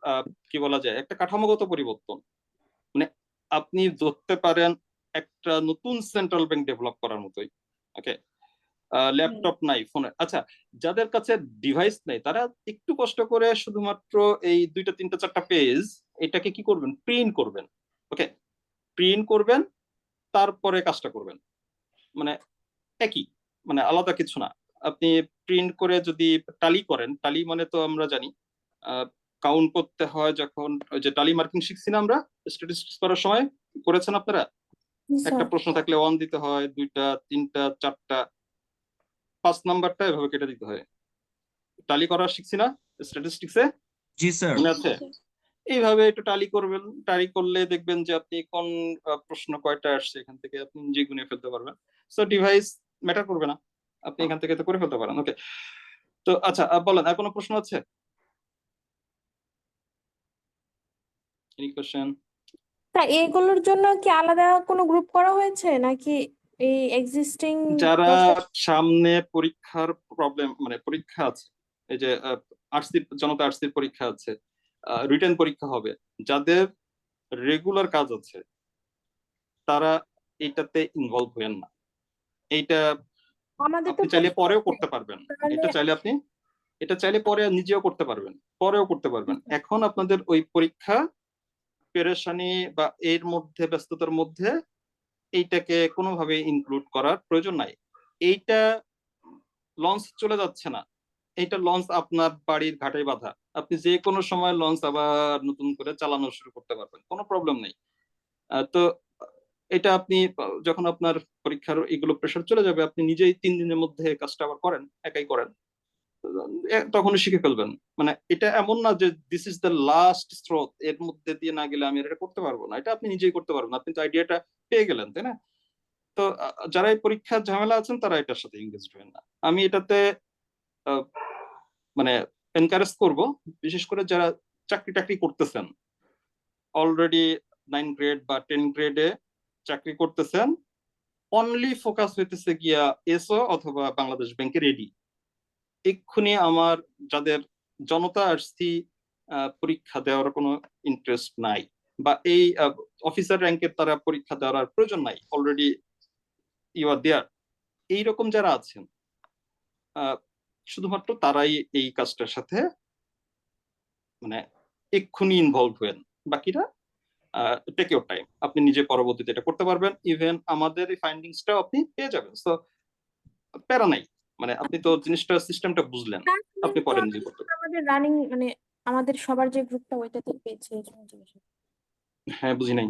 কি বলা যায়, একটা কাঠামোগত পরিবর্তন। মানে আপনি ধরতে পারেন একটা নতুন সেন্ট্রাল ব্যাংক ডেভেলপ করার মতোই। ওকে, হুম। ল্যাপটপ নাই, ফোনে, আচ্ছা, যাদের কাছে ডিভাইস নেই তারা একটু কষ্ট করে শুধুমাত্র এই 2টা 3টা 4টা পেজ এটাকে কি করবেন, প্রিন্ট করবেন। ওকে, প্রিন্ট করবেন, তারপরে কাজটা করবেন। মানে একই, মানে আলাদা কিছু না। আপনি প্রিন্ট করে যদি টালি করেন, টালি মানে তো আমরা জানি কাউন্ট করতে হয়, যখন ওই যে টালি মার্কিং শিখছি না আমরা স্ট্যাটিস্টিক্স করার সময়, করেছেন আপনারা? জি একটা স্যার। প্রশ্ন থাকলে 1 দিতে হয়, 2টা 3টা 4টা, 5 নাম্বারটা এভাবে কেটে দিতে হয়। টালি করা শিখছি না স্ট্যাটিস্টিক্সে, জি স্যার। মনে আছে? এইভাবে একটু টালি করবেন, টালি করলে দেখবেন যে আপনি কোন প্রশ্ন কয়টা আসছে এখান থেকে আপনি নিজে গুনে ফেলতে পারবেন। সো ডিভাইস ম্যাটার করবে না, আপনি এখান থেকে তো করে ফেলতে পারেন। ওকে, তো আচ্ছা, বলেন, আর কোনো প্রশ্ন আছে? Any question? তা এগুলোর জন্য কি আলাদা কোনো গ্রুপ করা হয়েছে নাকি এই এক্সিস্টিং যারা 10টা? সামনে পরীক্ষার প্রবলেম, মানে পরীক্ষা আছে, এই যে জনতা আর্টসের পরীক্ষা আছে, রিটেন পরীক্ষা হবে, যাদের রেগুলার কাজ আছে তারা এটাতে ইনভলভ হবেন না। এইটা আমাদের তো আপনি চাইলে প্রশ্ন পরেও আছে, করতে পারবেন। তাহলে এটা চাইলে পরে নিজেও করতে পারবেন, পরেও করতে পারবেন। এখন আপনাদের ওই পরীক্ষা পেরেশানি বা এর মধ্যে ব্যস্ততার মধ্যে এইটাকে কোনোভাবে ইনক্লুড করার প্রয়োজন নাই। এইটা লঞ্চ চলে যাচ্ছে না, এইটা লঞ্চ আপনার বাড়ির ঘাটে বাঁধা, আপনি যে কোনো সময় লঞ্চ আবার নতুন করে চালানো শুরু করতে পারবেন, কোনো প্রবলেম নেই। তো এটা আপনি যখন আপনার পরীক্ষার এগুলো প্রেশার চলে যাবে, আপনি নিজেই 3 দিনের মধ্যে কাজটা আবার করেন, একাই করেন, তখনই শিখে ফেলবেন। মানে এটা এমন না যে দিস ইজ দ্য লাস্ট স্রোত, এর মধ্যে দিয়ে না গেলে আমি এটা করতে পারবো না। এটা আপনি নিজেই করতে পারবেন, আপনি তো আইডিয়াটা পেয়ে গেলেন, তাই না? তো যারা এই পরীক্ষার ঝামেলা আছেন তারা এটার সাথে এঙ্গেজ হবেন না। আমি এটাতে আহ, মানে এনকারেজ করব, বিশেষ করে যারা চাকরি টাকরি করতেছেন, অলরেডি 9 গ্রেড বা 10 গ্রেডে চাকরি করতেছেন, অনলি ফোকাস হইতেছে গিয়া এসও অথবা বাংলাদেশ ব্যাংকের এডি। এক্ষুনি আমার যাদের জনতা আসছি পরীক্ষা দেওয়ার কোনো ইন্টারেস্ট নাই, বা এই অফিসার র্যাঙ্কের তারা পরীক্ষা দেওয়ার আর প্রয়োজন নাই, অলরেডি ইউ আর দেয়ার, এইরকম যারা আছেন শুধুমাত্র তারাই এই কাজটার সাথে মানে এক্ষুনি ইনভলভ হবেন। বাকিরা টেক ইউর টাইম, আপনি নিজে পরবর্তীতে এটা করতে পারবেন। ইভেন আমাদের এই ফাইন্ডিংসটাও আপনি পেয়ে যাবেন, তো প্যারা নাই। মানে আপনি তো জিনিসটা সিস্টেমটা বুঝলেন, আপনি পরে নিজে করতে পারবেন। আমাদের রানিং মানে আমাদের সবার যে গ্রুপটা ওইটাতে পেয়েছে এই জন্য জিজ্ঞাসা হ্যাঁ, বুঝি নাই।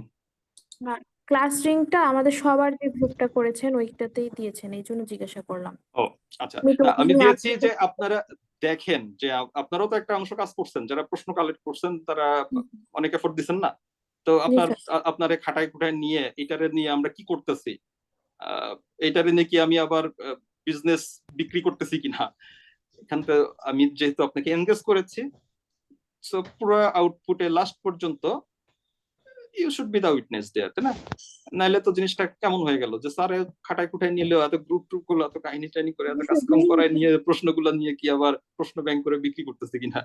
ক্লাস রিংটা আমাদের সবার যে গ্রুপটা করেছেন ওইটাতেই দিয়েছেন, এই জন্য জিজ্ঞাসা করলাম। ও আচ্ছা, আমি তো আমি ওখানে দিয়েছি আছি। যে আপনারা দেখেন যে আপনারাও তো একটা অংশ কাজ করছেন, যারা প্রশ্ন কালেক্ট করছেন তারা অনেক এফোর্ট দিচ্ছেন না? তো জি আপনার স্যার। আপনারে খাটায় খুটায় নিয়ে এটারে নিয়ে আমরা কি করতেছি, এইটারে নিয়ে কি আমি আবার বিজনেস বিক্রি করতেছি কিনা, এখান থেকে আমি যেহেতু আপনাকে এনগেজ করেছি, সো পুরো আউটপুটে লাস্ট পর্যন্ত you should be the witness there, তাই না? নাইলে তো জিনিসটা কেমন হয়ে গেল যে স্যার খাটায় খুটায় নিলেও এত গ্রুপ ট্রুপ গুলো এত কাহিনী টাহিনী করে এত কাজ কাম করায় নিয়ে প্রশ্নগুলো নিয়ে কি আবার প্রশ্ন ব্যাংক করে বিক্রি করতেছে কিনা।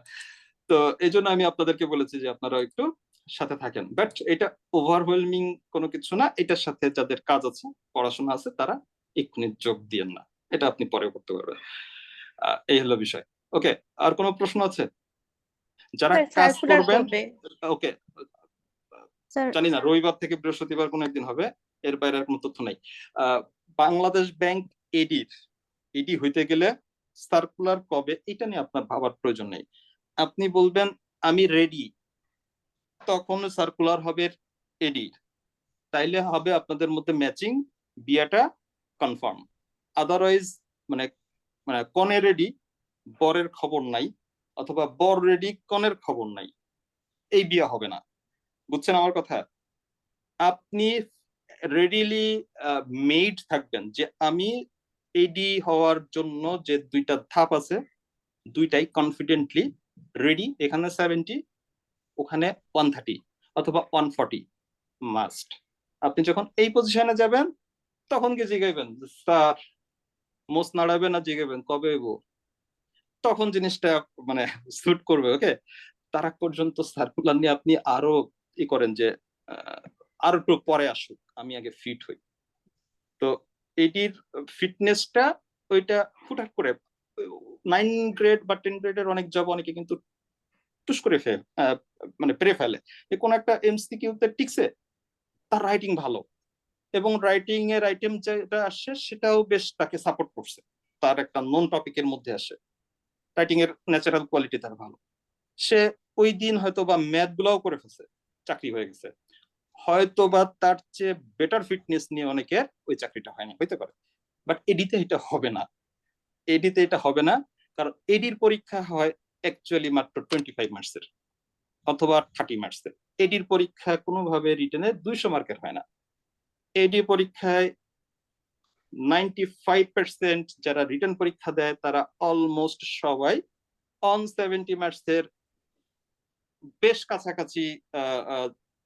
তো এই জন্য আমি আপনাদেরকে বলেছি যে আপনারা একটু সাথে থাকেন, বাট এটা ওভারওয়েলমিং কোনো কিছু না। এটার সাথে যাদের কাজ আছে, পড়াশোনা আছে, তারা এক্ষুনি যোগ দিয়েন না, এটা আপনি পরে করতে পারবেন। এই হলো বিষয়। ওকে, আর কোনো প্রশ্ন আছে? যারা কাজ সার্কুলার করবেন, করবে। ওকে, স্যার জানি না রবিবার থেকে বৃহস্পতিবার কোন একদিন হবে, এর বাইরে আর কোনো তথ্য নাই। বাংলাদেশ ব্যাংক এডি হইতে গেলে সার্কুলার কবে এটা নিয়ে আপনার ভাবার প্রয়োজন নেই। আপনি বলবেন আমি রেডি, তখন সার্কুলার হবে এডি, তাইলে হবে আপনাদের মধ্যে ম্যাচিং, বিয়েটা কনফার্ম। আদারওয়াইজ মানে মানে কনে রেডি বরের খবর নাই, অথবা বর রেডি কনের খবর নাই, এই বিয়ে হবে না। বুঝছেন আমার কথা? আপনি রেডিলি মেড থাকবেন যে আমি এডি হওয়ার জন্য যে 2টা ধাপ আছে, দুইটাই কনফিডেন্টলি রেডি। এখানে 70, ওখানে 130 অথবা 140 মাস্ট। আপনি যখন এই পজিশনে যাবেন তখন কি জিগাইবেন স্যার, মোস নাড়াবেন না, জিগাইবেন কবে হইব, তখন জিনিসটা মানে স্যুট করবে। ওকে, তার আগ পর্যন্ত সার্কুলার নিয়ে আপনি আরো ই করেন যে আরো একটু পরে আসুক, আমি আগে ফিট হই। তো এটির ফিটনেসটা ওইটা হুটহাট করে 9 গ্রেড বা 10 গ্রেডের অনেক জব অনেকে কিন্তু টুস করে মানে পেরে ফেলে। কোন একটা এমসিকিউতে টিকছে, তার রাইটিং ভালো, এবং রাইটিং এর আইটেম যেটা আসছে সেটাও বেশ তাকে সাপোর্ট করছে, তার একটা নন টপিকের মধ্যে আসে, রাইটিং এর ন্যাচারাল কোয়ালিটি তার ভালো, সে ওই দিন হয়তো বা ম্যাথ গুলাও করে ফেলছে, চাকরি হয়ে গেছে। হয়তো বা তার চেয়ে বেটার ফিটনেস নিয়ে অনেকের ওই চাকরিটা হয়নি, হইতে পারে। বাট এডিতে এটা হবে না, এডিতে এটা হবে না, কারণ এডির পরীক্ষা হয় অ্যাকচুয়ালি মাত্র 25 মার্কসের অথবা 30 মার্কসের। এডির পরীক্ষা কোনোভাবে রিটেনে 200 মার্কের হয় না। এডি পরীক্ষায় 95% যারা রিটেন পরীক্ষা দেয় তারা অলমোস্ট সবাই অন 70 মার্কসের বেশ কাছাকাছি,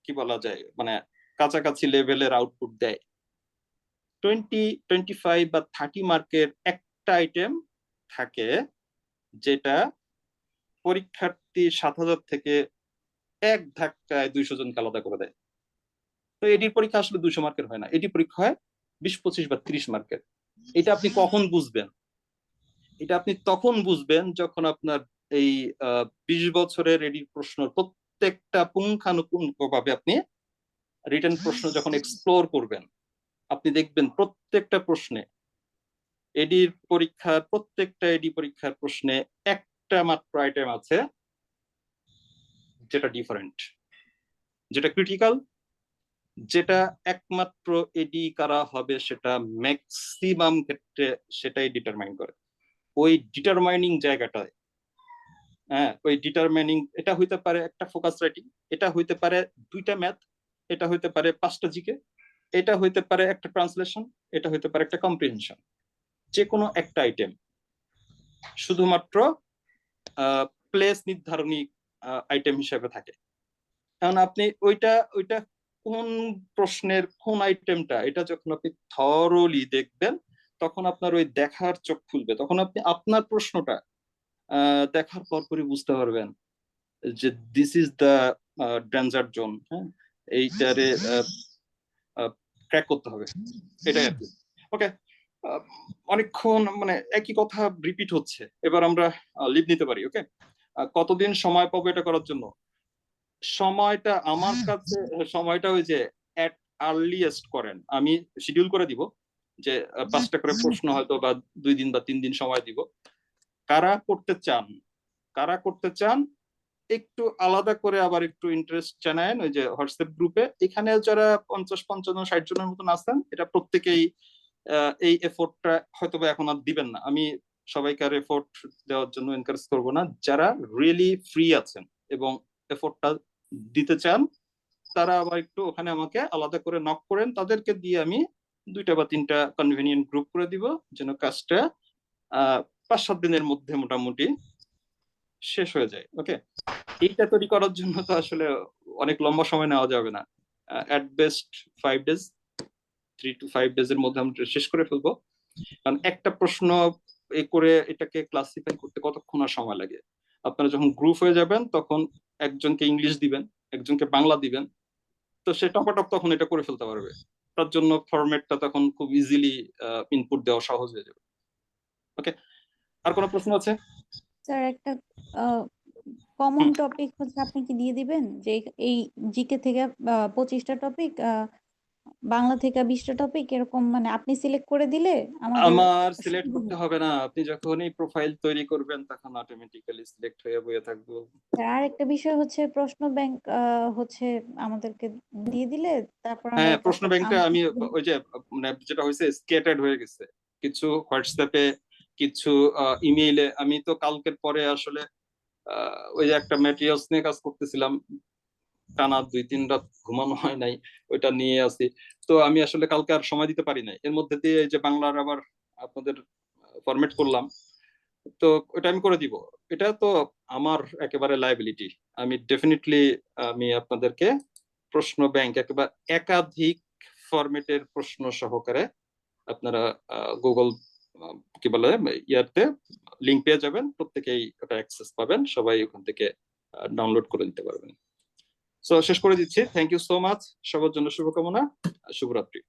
কি বলা যায়, মানে কাছাকাছি লেভেলের আউটপুট দেয়। 25 বা 30 মার্কের একটা আইটেম থাকে যেটা পরীক্ষার্থী 7,000 থেকে এক ধাক্কায় 200 জনকে আলাদা করে দেয়। তো এটির পরীক্ষা আসলে 200 মার্কের হয় না, এটি পরীক্ষা হয় 20, 25 বা 30 মার্কের। এটা আপনি কখন বুঝবেন? এটা আপনি তখন বুঝবেন যখন আপনার এই 20 বছরের এডির প্রশ্ন প্রত্যেকটা পুঙ্খানুপুঙ্খ ভাবে আপনি রিটেন প্রশ্ন যখন এক্সপ্লোর করবেন, আপনি দেখবেন প্রত্যেকটা প্রশ্নে এডির পরীক্ষার প্রত্যেকটা এডি পরীক্ষার প্রশ্নে একটা মাত্র আইটেম আছে যেটা ডিফারেন্ট, যেটা ক্রিটিক্যাল, যেটা একমাত্র এডি কারা হবে সেটা ম্যাক্সিমাম ক্ষেত্রে সেটাই ডিটারমাইন করে। ওই ডিটারমাইনিং জায়গাটায়, হ্যাঁ, ওই ডিটারমাইনিং, এটা হইতে পারে একটা ফোকাস রাইটিং, এটা হইতে পারে 2টা ম্যাথ, এটা হইতে পারে 5টা জিকে, এটা হইতে পারে একটা ট্রান্সলেশন, এটা হইতে পারে একটা কম্প্রিহেনশন। যে কোনো একটা আইটেম শুধুমাত্র প্লেস নির্ধারণী আইটেম হিসেবে থাকে। কারণ আপনি ওইটা কোন প্রশ্নের কোন আইটেমটা, এটা যখন আপনি থরলি দেখবেন তখন আপনার ওই দেখার চোখ খুলবে, তখন আপনি আপনার প্রশ্নটা দেখার পরপরই বুঝতে পারবেন যে this is the danger zone. হ্যাঁ, এইটারে ক্র্যাক করতে হবে, এটাই আর কি। ওকে, অনেকক্ষণ মানে একই কথা রিপিট হচ্ছে, এবার আমরা লিভ নিতে পারি। ওকে, কতদিন সময় পাবো এটা করার জন্য? সময়টা আমার কাছে, সময়টা ওই যে অ্যাট আর্লিয়েস্ট করেন, আমি শিডিউল করে দিব যে 5টা করে প্রশ্ন হয়তো বা 2 দিন বা 3 দিন সময় দিব। কারা করতে চান একটু আলাদা করে আবার একটু ইন্টারেস্ট জানায়েন ওই যে হোয়াটসঅ্যাপ গ্রুপে। এখানে যারা 50, 55, 60 জনের মতন আছেন, এটা প্রত্যেকেই এই এফোর্টটা হয়তো বা এখন আর দিবেন না। আমি সবাইকে আর এফোর্ট দেওয়ার জন্য এনকারেজ করবো না। যারা রিয়েলি ফ্রি আছেন এবং এফোর্টটা দিতে চান, তারা আবার একটু ওখানে আমাকে আলাদা করে নক করেন, তাদেরকে দিয়ে আমি 2টা বা 3টা কনভেনিয়েন্ট গ্রুপ করে দিব, যেন কাজটা 5-7 দিনের মধ্যে মোটামুটি শেষ হয়ে যায়। ওকে, এইটা তৈরি করার জন্য তো আসলে অনেক লম্বা সময় নেওয়া যাবে না, at best 5 days, 3 to 5 days এর মধ্যে আমরা শেষ করে ফেলবো। কারণ একটা প্রশ্ন এ করে এটাকে ক্লাসিফাই করতে কতক্ষণ আর সময় লাগে? আপনারা যখন গ্রুপ হয়ে যাবেন তখন একজনকে ইংলিশ দিবেন, একজনকে বাংলা দিবেন, তো সে টপাটপ তখন এটা করে ফেলতে পারবে। তার জন্য ফরম্যাটটা তখন খুব ইজিলি ইনপুট দেওয়া সহজ হয়ে যাবে। ওকে, আর কোনো প্রশ্ন আছে? স্যার একটা কমন টপিক হচ্ছে আপনি কি দিয়ে দিবেন যে এই জিকে থেকে 25টা টপিক, বাংলা থেকে 20টা টপিক, এরকম মানে আপনি সিলেক্ট করে দিলে আমাদের আমার সিলেক্ট সুবিধা করতে হবে। হবে না, আপনি যখনই প্রোফাইল তৈরি করবেন তখন অটোমেটিক্যালি সিলেক্ট হয়ে বইয়ে থাকবো। আর একটা বিষয় হচ্ছে প্রশ্ন ব্যাংক হচ্ছে আমাদেরকে দিয়ে দিলে তারপর আমরা হ্যাঁ, প্রশ্ন ব্যাংকটা আমি আমাদের ওই যে মানে যেটা হয়েছে স্ক্যাটার্ড হয়ে গেছে, কিছু হোয়াটসঅ্যাপে, কিছু ইমেইলে। আমি তো কালকের পরে আসলে ওই যে একটা ম্যাটেরিয়ালস নিয়ে কাজ করতেছিলাম, টানা 2-3 রাত ঘুমানো হয় নাই, ওইটা নিয়ে আছি। তো আমি আসলে কালকে আর সময় দিতে পারি নাই। এর মধ্যে দিয়ে এই যে বাংলার আবার আপনাদের ফরম্যাট করলাম, তো ওটা আমি করে দিব। এটা তো আমার একেবারে লায়াবিলিটি। আমি ডেফিনেটলি আমি আপনাদেরকে প্রশ্ন ব্যাংক একেবারে একাধিক ফরম্যাটের প্রশ্ন সহকারে আপনারা গুগল কি বলে ইয়াতে লিংক পেয়ে যাবেন, প্রত্যেকেই ওটা অ্যাক্সেস পাবেন, সবাই ওখান থেকে ডাউনলোড করে নিতে পারবেন। সো শেষ করে দিচ্ছি। থ্যাংক ইউ সো মাচ, সবার জন্য শুভকামনা, শুভরাত্রি।